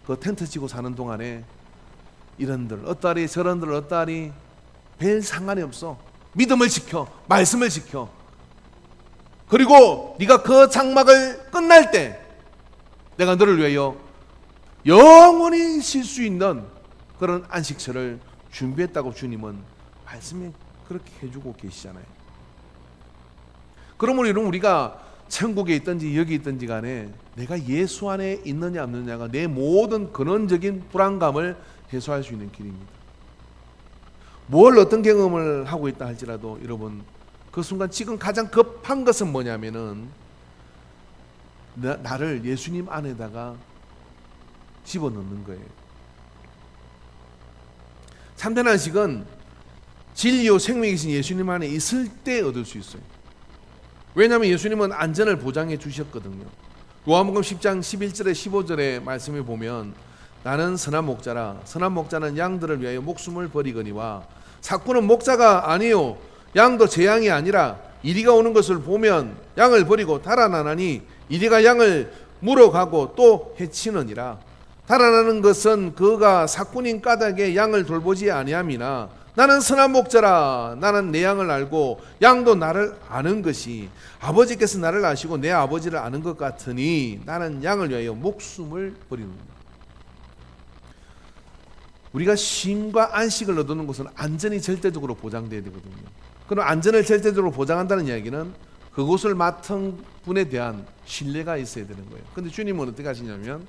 그 텐트 치고 사는 동안에 이런들 어떠하리 저런들 어떠하리 별 상관이 없어. 믿음을 지켜, 말씀을 지켜. 그리고 네가 그 장막을 끝날 때 내가 너를 위하여 영원히 쉴 수 있는 그런 안식처를 준비했다고 주님은 말씀에 그렇게 해주고 계시잖아요. 그러므로 여러분, 우리가 천국에 있든지 여기 있든지 간에 내가 예수 안에 있느냐 없느냐가 내 모든 근원적인 불안감을 해소할 수 있는 길입니다. 뭘 어떤 경험을 하고 있다 할지라도 여러분, 그 순간 지금 가장 급한 것은 뭐냐면은 나를 예수님 안에다가 집어넣는 거예요. 참된 안식은 진리요 생명이신 예수님 안에 있을 때 얻을 수 있어요. 왜냐하면 예수님은 안전을 보장해 주셨거든요. 요한복음 10장 11절에 15절의 말씀에 보면 나는 선한 목자라. 선한 목자는 양들을 위하여 목숨을 버리거니와 삭구는 목자가 아니요 양도 제 양이 아니라 이리가 오는 것을 보면 양을 버리고 달아나나니 이리가 양을 물어가고 또 해치느니라. 달아나는 것은 그가 삭군인 까닭에 양을 돌보지 아니함이나 나는 선한 목자라. 나는 내 양을 알고 양도 나를 아는 것이 아버지께서 나를 아시고 내 아버지를 아는 것 같으니 나는 양을 위하여 목숨을 버리는다. 우리가 쉼과 안식을 얻는 것은 안전이 절대적으로 보장돼야 되거든요. 그럼 안전을 절대적으로 보장한다는 이야기는 그곳을 맡은 분에 대한 신뢰가 있어야 되는 거예요. 근데 주님은 어떻게 하시냐면,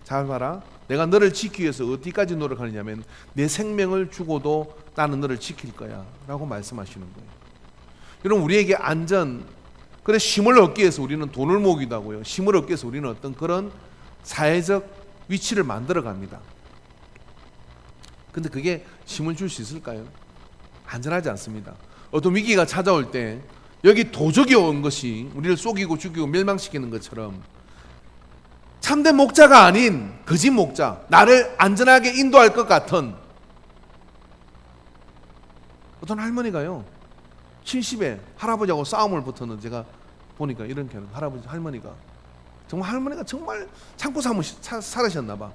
잘 봐라, 내가 너를 지키기 위해서 어디까지 노력하느냐면 내 생명을 주고도 나는 너를 지킬 거야 라고 말씀하시는 거예요. 여러분, 우리에게 안전, 그래 쉼을 얻기 위해서 우리는 돈을 모으기도 하고요, 쉼을 얻기 위해서 우리는 어떤 그런 사회적 위치를 만들어 갑니다. 근데 그게 쉼을 줄 수 있을까요? 안전하지 않습니다. 어떤 위기가 찾아올 때 여기 도적이 온 것이 우리를 속이고 죽이고 멸망시키는 것처럼 참된 목자가 아닌 거짓 목자, 나를 안전하게 인도할 것 같은 어떤 할머니가요 70에 할아버지하고 싸움을 붙었는, 제가 보니까 이렇게 하는 할아버지 할머니가 할머니가 정말 참고 살으셨나 봐.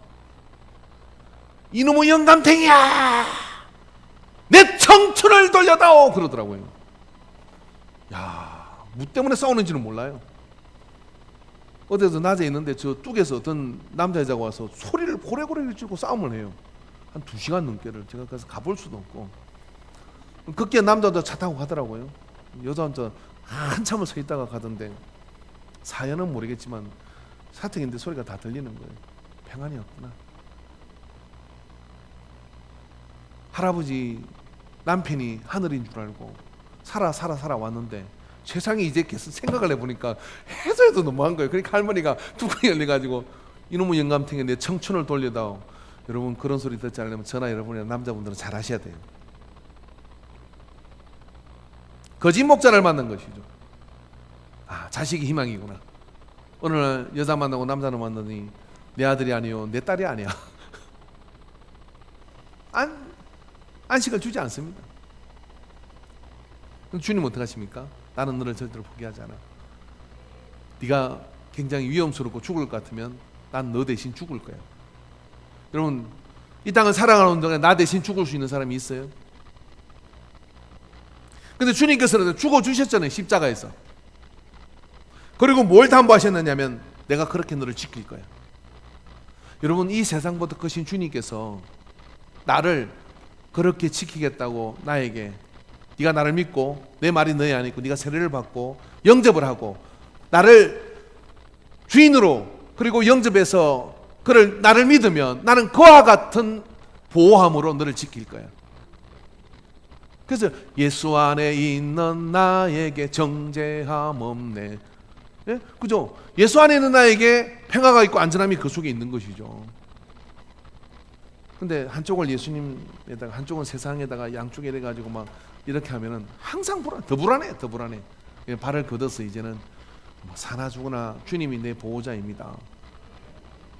이놈의 영감탱이야, 내 청춘을 돌려다오 그러더라고요. 야, 뭐 때문에 싸우는지는 몰라요. 어제도 낮에 있는데 저 뚝에서 어떤 남자 여자가 와서 소리를 고래고래 지르고 싸움을 해요. 한 2시간 넘게를. 제가 그래서 가볼 수도 없고. 그게 남자도 차 타고 가더라고요. 여자는 한참을 서 있다가 가던데, 사연은 모르겠지만 사택인데 소리가 다 들리는 거예요. 평안이었구나. 할아버지 남편이 하늘인 줄 알고 살아 왔는데 세상이 이제 계속 생각을 해보니까 해도 너무한 거예요. 그러니까 할머니가 뚜껑이 열려가지고 이놈의 영감탱이 내 청춘을 돌려다오. 여러분 그런 소리 듣지 않으려면 저나 여러분이나 남자분들은 잘 하셔야 돼요. 거짓 목자를 만난 것이죠. 아, 자식이 희망이구나. 어느 날 여자 만나고 남자를 만나더니 내 아들이 아니요 내 딸이 아니야. 안식을 주지 않습니다. 그럼 주님 어떻게 하십니까? 나는 너를 절대로 포기하지 않아. 네가 굉장히 위험스럽고 죽을 것 같으면 난 너 대신 죽을 거야. 여러분 이 땅을 살아가는 동안 나 대신 죽을 수 있는 사람이 있어요? 근데 주님께서는 죽어주셨잖아요. 십자가에서. 그리고 뭘 담보하셨느냐면 내가 그렇게 너를 지킬 거야. 여러분 이 세상보다 크신 주님께서 나를 그렇게 지키겠다고 나에게, 네가 나를 믿고 내 말이 너희 안에 있고 네가 세례를 받고 영접을 하고 나를 주인으로 그리고 영접해서 그를 나를 믿으면 나는 그와 같은 보호함으로 너를 지킬 거야. 그래서 예수 안에 있는 나에게 정죄함 없네. 예? 그죠? 예수 안에 있는 나에게 평화가 있고 안전함이 그 속에 있는 것이죠. 근데 한쪽을 예수님에다가 한쪽은 세상에다가 양쪽에 이래가지고 막 이렇게 하면은 항상 더 불안해. 발을 걷어서 이제는 사나 죽으나 주님이 내 보호자입니다.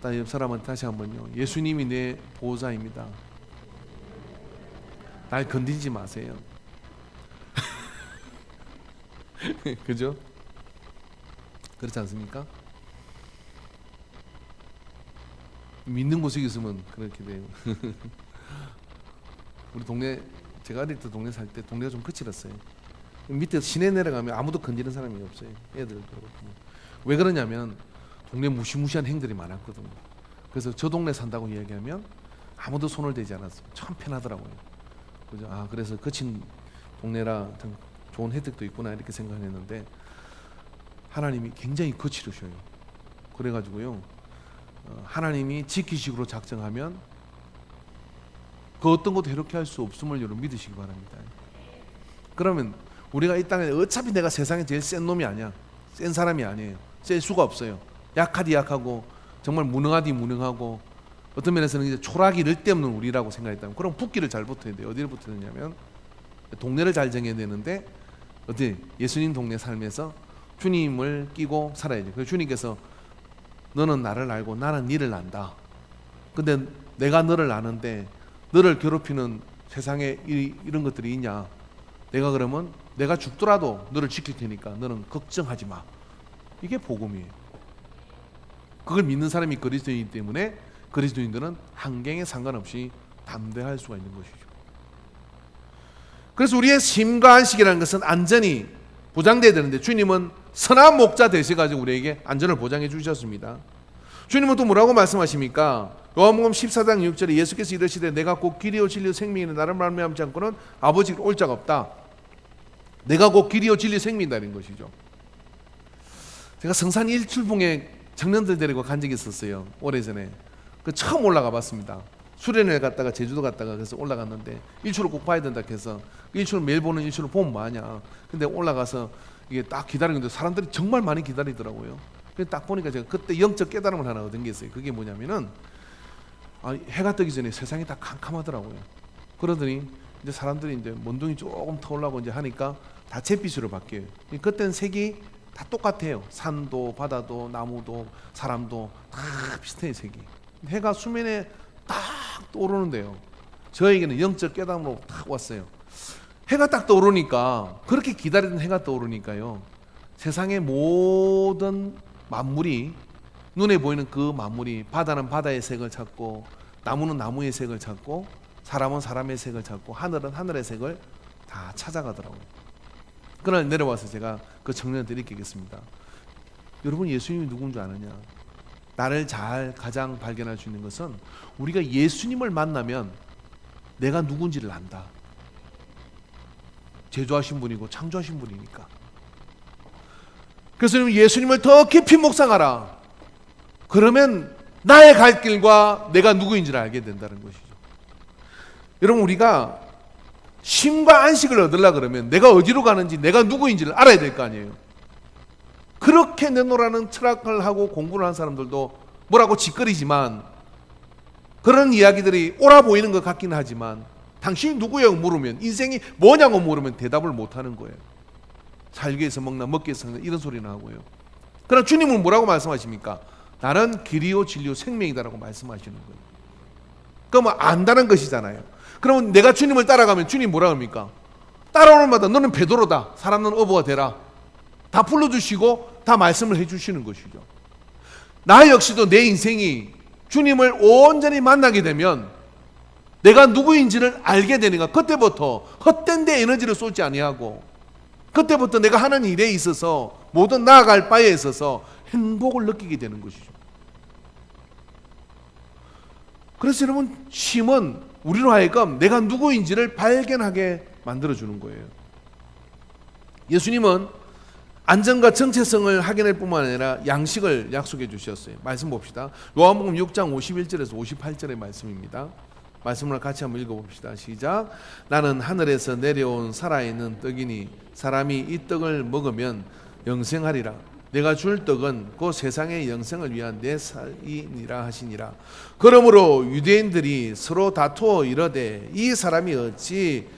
옆 사람은 다시 한번요. 예수님이 내 보호자입니다. 날 건드리지 마세요. 그죠? 그렇지 않습니까? 믿는 곳에 있으면 그렇게 돼요. 우리 동네, 제가 어릴 때 동네 살 때 동네가 좀 거칠었어요. 밑에 시내 내려가면 아무도 건드리는 사람이 없어요. 애들도 그렇고. 왜 그러냐면 동네 무시무시한 행들이 많았거든요. 그래서 저 동네 산다고 이야기하면 아무도 손을 대지 않았어요. 참 편하더라고요. 그죠? 아, 그래서 거친 동네라 참 좋은 혜택도 있구나 이렇게 생각했는데 하나님이 굉장히 거칠으셔요. 그래가지고요, 하나님이 지키식으로 작정하면 그 어떤 것도 해롭게 할 수 없음을 여러분 믿으시기 바랍니다. 그러면 우리가 이 땅에 어차피 내가 세상에 제일 센 놈이 아니야. 센 사람이 아니에요. 센 수가 없어요. 약하디 약하고 정말 무능하디 무능하고 어떤 면에서는 이제 초락이 늘데없는 우리라고 생각했다면 그럼 붓기를 잘 붙어야 돼요. 어디를 붙어야 되냐면 동네를 잘 정해야 되는데 어디 예수님 동네 삶에서 주님을 끼고 살아야죠. 그래서 주님께서 너는 나를 알고 나는 너를 안다. 근데 내가 너를 아는데 너를 괴롭히는 세상에 이런 것들이 있냐? 내가 그러면 내가 죽더라도 너를 지킬 테니까 너는 걱정하지 마. 이게 복음이에요. 그걸 믿는 사람이 그리스도인이기 때문에 그리스도인들은 환경에 상관없이 담대할 수가 있는 것이죠. 그래서 우리의 심과 안식이라는 것은 안전이 보장돼야 되는데 주님은 선한 목자 되셔가지고 우리에게 안전을 보장해 주셨습니다. 주님은 또 뭐라고 말씀하십니까? 요한복음 14장 6절에 예수께서 이르시되 내가 곧 길이요 진리요 생명이니 나를 말미암지 않고는 아버지로 올 자가 없다. 내가 곧 길이요 진리요 생명이라는 것이죠. 제가 성산 일출봉에 청년들 데리고 간 적이 있었어요. 오래전에. 그 처음 올라가 봤습니다. 수련회 갔다가 제주도 갔다가 그래서 올라갔는데 일출을 꼭 봐야 된다 해서 일출 매일 보는 일출을 보면 뭐하냐. 근데 올라가서 이게 딱 기다리는데 사람들이 정말 많이 기다리더라고요. 그래서 딱 보니까 제가 그때 영적 깨달음을 하나 얻은 게 있어요. 그게 뭐냐면은 해가 뜨기 전에 세상이 다 캄캄하더라고요. 그러더니 이제 사람들이 이제 먼둥이 조금 더 올라오고 이제 하니까 다 잿빛으로 바뀌어요. 그때는 색이 다 똑같아요. 산도 바다도 나무도 사람도 다 비슷해요. 색이. 해가 수면에 딱 떠오르는데요. 저에게는 영적 깨달음으로 딱 왔어요. 해가 딱 떠오르니까 그렇게 기다리던 해가 떠오르니까요. 세상의 모든 만물이 눈에 보이는 그 만물이 바다는 바다의 색을 찾고 나무는 나무의 색을 찾고 사람은 사람의 색을 찾고 하늘은 하늘의 색을 다 찾아가더라고요. 그날 내려와서 제가 그 청년한테 이렇게 얘기했습니다. 여러분, 예수님이 누군 줄 아느냐? 나를 잘 가장 발견할 수 있는 것은 우리가 예수님을 만나면 내가 누군지를 안다. 제조하신 분이고 창조하신 분이니까. 그래서 예수님을 더 깊이 묵상하라. 그러면 나의 갈 길과 내가 누구인지를 알게 된다는 것이죠. 여러분, 우리가 쉼과 안식을 얻으려 그러면 내가 어디로 가는지, 내가 누구인지를 알아야 될 거 아니에요. 그렇게 내놓으라는 철학을 하고 공부를 한 사람들도 뭐라고 짓거리지만, 그런 이야기들이 옳아 보이는 것 같긴 하지만, 당신이 누구예요? 물으면, 인생이 뭐냐고 물으면 대답을 못하는 거예요. 살기 위해서 먹나 먹기 위해서 먹나 이런 소리나 하고요. 그럼 주님은 뭐라고 말씀하십니까? 나는 길이요 진리요 생명이다라고 말씀하시는 거예요. 그러면 안다는 것이잖아요. 그러면 내가 주님을 따라가면 주님 뭐라 합니까? 따라오는 마다 너는 베드로다, 사람은 어부가 되라, 다 불러주시고 다 말씀을 해주시는 것이죠. 나 역시도 내 인생이 주님을 온전히 만나게 되면 내가 누구인지를 알게 되니까 그때부터 헛된 데 에너지를 쏟지 아니하고, 그때부터 내가 하는 일에 있어서 모든 나아갈 바에 있어서 행복을 느끼게 되는 것이죠. 그래서 여러분, 쉼은 우리로 하여금 내가 누구인지를 발견하게 만들어주는 거예요. 예수님은 안전과 정체성을 확인할 뿐만 아니라 양식을 약속해 주셨어요. 말씀 봅시다. 요한복음 6장 51절에서 58절의 말씀입니다. 말씀을 같이 한번 읽어봅시다. 시작. 나는 하늘에서 내려온 살아있는 떡이니 사람이 이 떡을 먹으면 영생하리라. 내가 줄 떡은 곧 세상의 영생을 위한 내 살이니라 하시니라. 그러므로 유대인들이 서로 다투어 이르되 이 사람이 어찌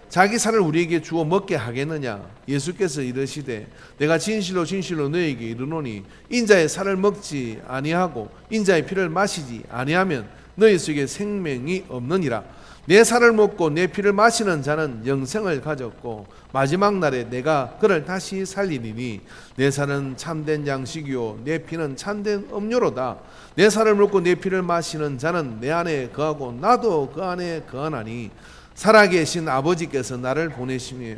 자기 살을 우리에게 주어 먹게 하겠느냐. 예수께서 이르시되 내가 진실로 진실로 너에게 이르노니 인자의 살을 먹지 아니하고 인자의 피를 마시지 아니하면 너희 속에 생명이 없느니라. 내 살을 먹고 내 피를 마시는 자는 영생을 가졌고 마지막 날에 내가 그를 다시 살리리니 내 살은 참된 양식이요 내 피는 참된 음료로다. 내 살을 먹고 내 피를 마시는 자는 내 안에 거하고 나도 그 안에 거하나니 살아계신 아버지께서 나를 보내시며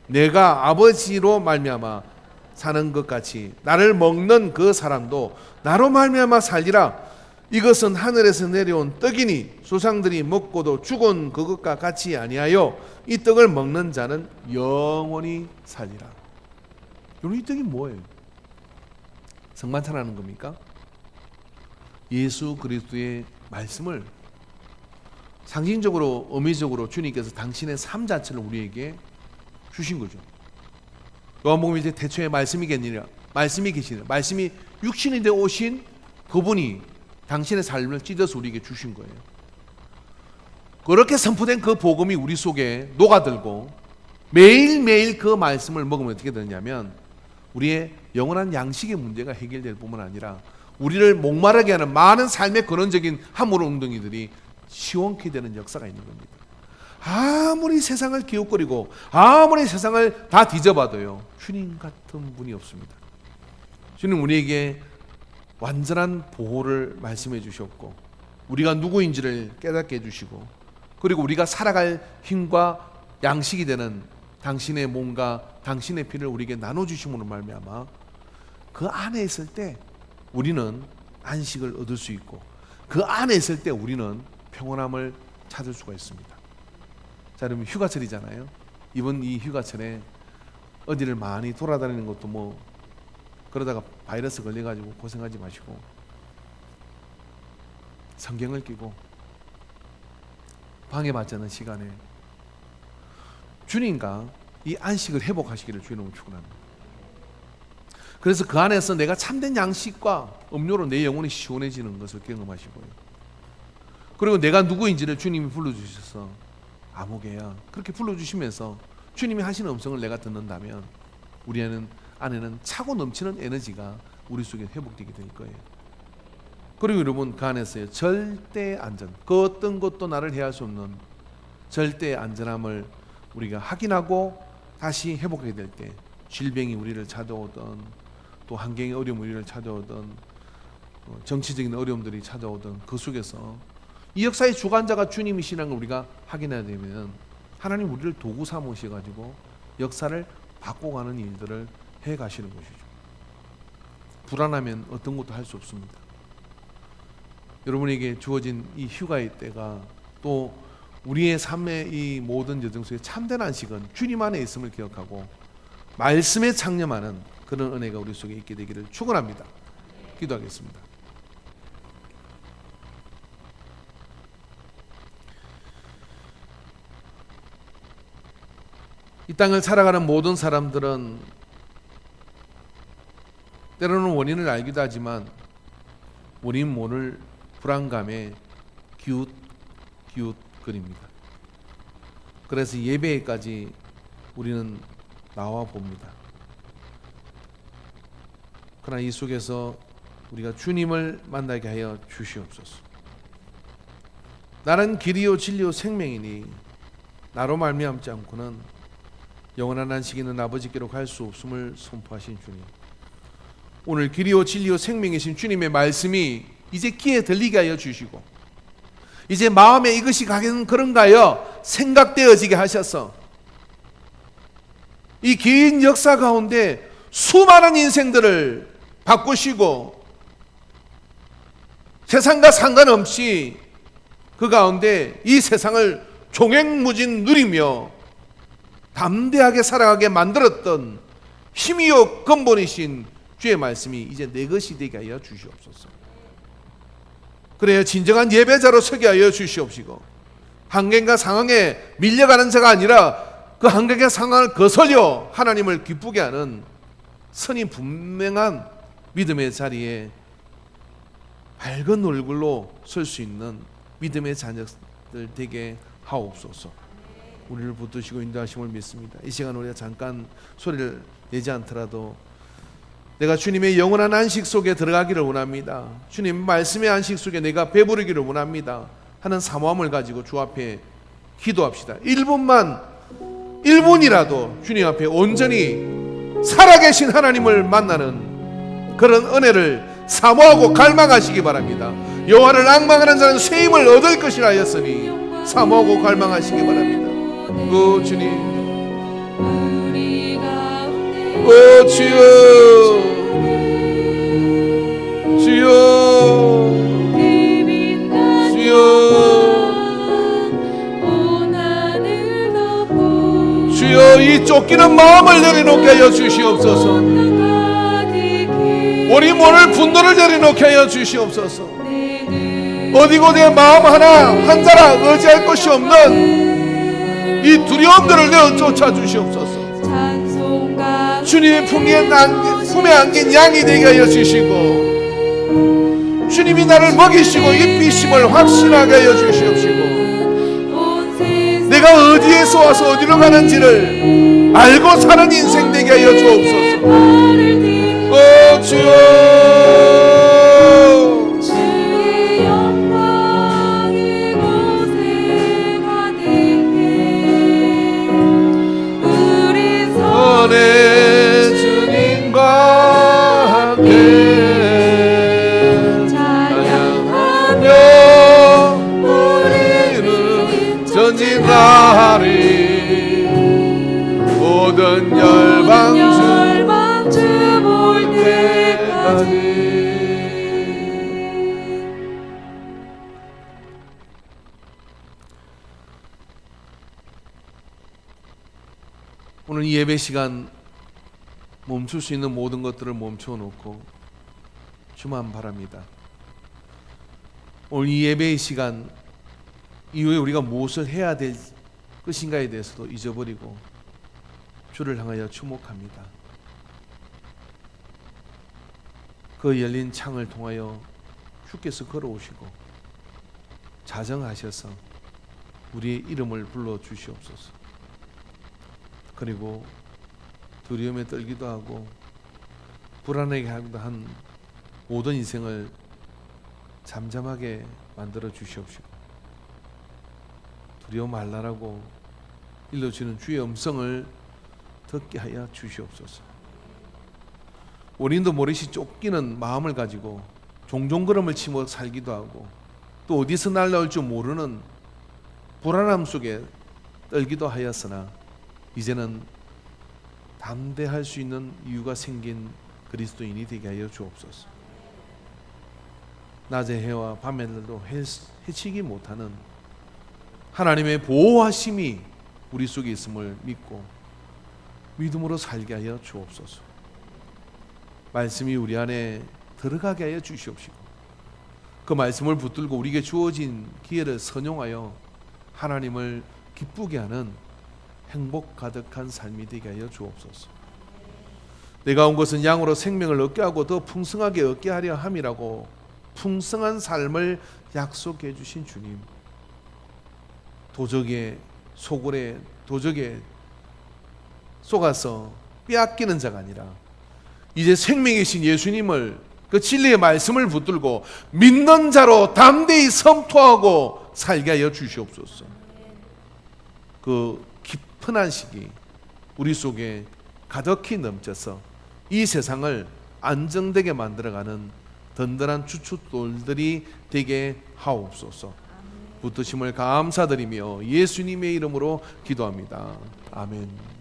내가 아버지로 말미암아 사는 것 같이 나를 먹는 그 사람도 나로 말미암아 살리라. 이것은 하늘에서 내려온 떡이니 조상들이 먹고도 죽은 그것과 같이 아니하여 이 떡을 먹는 자는 영원히 살리라. 여러분, 이 떡이 뭐예요? 성만찬하는 겁니까? 예수 그리스도의 말씀을 상징적으로 의미적으로 주님께서 당신의 삶 자체를 우리에게 주신 거죠. 요한복음 이제 태초에 말씀이 계시니라, 말씀이 육신이 되어 오신 그분이 당신의 삶을 찢어서 우리에게 주신 거예요. 그렇게 선포된 그 복음이 우리 속에 녹아들고 매일매일 그 말씀을 먹으면 어떻게 되냐면 우리의 영원한 양식의 문제가 해결될 뿐만 아니라 우리를 목마르게 하는 많은 삶의 근원적인 함물 웅덩이들이 시원케 되는 역사가 있는 겁니다. 아무리 세상을 기웃거리고 아무리 세상을 다 뒤져봐도요, 주님 같은 분이 없습니다. 주님 우리에게 완전한 보호를 말씀해 주셨고 우리가 누구인지를 깨닫게 해주시고 그리고 우리가 살아갈 힘과 양식이 되는 당신의 몸과 당신의 피를 우리에게 나눠주심으로 말미암아 그 안에 있을 때 우리는 안식을 얻을 수 있고 그 안에 있을 때 우리는 평온함을 찾을 수가 있습니다. 자, 여러분, 휴가철이잖아요. 이번 이 휴가철에 어디를 많이 돌아다니는 것도 뭐 그러다가 바이러스 걸려가지고 고생하지 마시고 성경을 끼고 방해받지 않는 시간에 주님과 이 안식을 회복하시기를 주님으로 축원합니다. 그래서 그 안에서 내가 참된 양식과 음료로 내 영혼이 시원해지는 것을 경험하시고요. 그리고 내가 누구인지를 주님이 불러주셔서 아무개야 그렇게 불러주시면서 주님이 하시는 음성을 내가 듣는다면 우리 안에는 차고 넘치는 에너지가 우리 속에 회복되게 될 거예요. 그리고 여러분, 그 안에서요, 절대 안전, 그 어떤 것도 나를 해할 수 없는 절대 안전함을 우리가 확인하고 다시 회복하게 될 때 질병이 우리를 찾아오던 또 환경의 어려움이 우리를 찾아오던 정치적인 어려움들이 찾아오던 그 속에서 이 역사의 주관자가 주님이시라는 걸 우리가 확인해야 되면 하나님 우리를 도구 삼으셔가지고 역사를 바꿔가는 일들을 해 가시는 것이죠. 불안하면 어떤 것도 할 수 없습니다. 여러분에게 주어진 이 휴가의 때가 또 우리의 삶의 이 모든 여정 속에 참된 안식은 주님 안에 있음을 기억하고 말씀에 창념하는 그런 은혜가 우리 속에 있게 되기를 축원합니다. 기도하겠습니다. 이 땅을 살아가는 모든 사람들은 때로는 원인을 알기도 하지만 원인 모를 불안감에 기웃거립니다. 그래서 예배에까지 우리는 나와 봅니다. 그러나 이 속에서 우리가 주님을 만나게 하여 주시옵소서. 나는 길이요 진리요 생명이니 나로 말미암지 않고는 영원한 안식에 있는 아버지께로 갈 수 없음을 선포하신 주님, 오늘 길이요 진리요 생명이신 주님의 말씀이 이제 귀에 들리게 하여 주시고 이제 마음에 이것이 가긴 그런가 하여 생각되어지게 하셔서 이 긴 역사 가운데 수많은 인생들을 바꾸시고 세상과 상관없이 그 가운데 이 세상을 종횡무진 누리며 담대하게 살아가게 만들었던 힘이요 근본이신 주의 말씀이 이제 내 것이 되게 하여 주시옵소서. 그래야 진정한 예배자로 서게 하여 주시옵시고 환경과 상황에 밀려가는 자가 아니라 그 환경과 상황을 거슬려 하나님을 기쁘게 하는 선이 분명한 믿음의 자리에 밝은 얼굴로 설 수 있는 믿음의 자녀들 되게 하옵소서. 우리를 붙드시고 인도하심을 믿습니다. 이 시간 우리가 잠깐 소리를 내지 않더라도 내가 주님의 영원한 안식 속에 들어가기를 원합니다. 주님 말씀의 안식 속에 내가 배부르기를 원합니다 하는 사모함을 가지고 주 앞에 기도합시다. 1분이라도 주님 앞에 온전히 살아계신 하나님을 만나는 그런 은혜를 사모하고 갈망하시기 바랍니다. 여호와를 앙망하는 자는 새 힘을 얻을 것이라 하였으니 사모하고 갈망하시기 바랍니다. 오 주님, 오 주여, 주여, 주여, 주여, 이 쫓기는 마음을 내려놓게 하여 주시옵소서. 우리 모를 분노를 내려놓게 하여 주시옵소서. 어디고 내 마음 하나 한 자라 의지할 것이 없는 이 두려움들을 내어 쫓아 주시옵소서. 주님의 품에 안긴 양이 되게 하여 주시고 주님이 나를 먹이시고 입히심을 확신하게 하여 주시옵시고 내가 어디에서 와서 어디로 가는지를 알고 사는 인생 되게 하여 주옵소서. 오 주여, 내 주님과 함께 찬양하며 우리는 전진하리. 모든 열방 주 볼 때까지. 오늘 이 예배 시간 멈출 수 있는 모든 것들을 멈춰 놓고 주만 바랍니다. 오늘 이 예배의 시간 이후에 우리가 무엇을 해야 될 것인가에 대해서도 잊어버리고 주를 향하여 주목합니다. 그 열린 창을 통하여 주께서 걸어오시고 자정하셔서 우리의 이름을 불러주시옵소서. 그리고 두려움에 떨기도 하고 불안하게 하기도 한 모든 인생을 잠잠하게 만들어 주시옵시고 두려워 말라라고 일러주는 주의 음성을 듣게 하여 주시옵소서. 원인도 모르시 쫓기는 마음을 가지고 종종 걸음을 치며 살기도 하고 또 어디서 날라올 줄 모르는 불안함 속에 떨기도 하였으나 이제는 담대할 수 있는 이유가 생긴 그리스도인이 되게 하여 주옵소서. 낮의 해와 밤의 날도 해치기 못하는 하나님의 보호하심이 우리 속에 있음을 믿고 믿음으로 살게 하여 주옵소서. 말씀이 우리 안에 들어가게 하여 주시옵시고 그 말씀을 붙들고 우리에게 주어진 기회를 선용하여 하나님을 기쁘게 하는 행복 가득한 삶이 되게 하여 주옵소서. 내가 온 것은 양으로 생명을 얻게 하고 더 풍성하게 얻게 하려 함이라고 풍성한 삶을 약속해 주신 주님, 도적의 소굴에 도적에 속아서 빼앗기는 자가 아니라 이제 생명이신 예수님을 그 진리의 말씀을 붙들고 믿는 자로 담대히 선포하고 살게 하여 주시옵소서. 그 깊은 안식이 우리 속에 가득히 넘쳐서 이 세상을 안정되게 만들어가는 든든한 주춧돌들이 되게 하옵소서. 붙드심을 감사드리며 예수님의 이름으로 기도합니다. 아멘.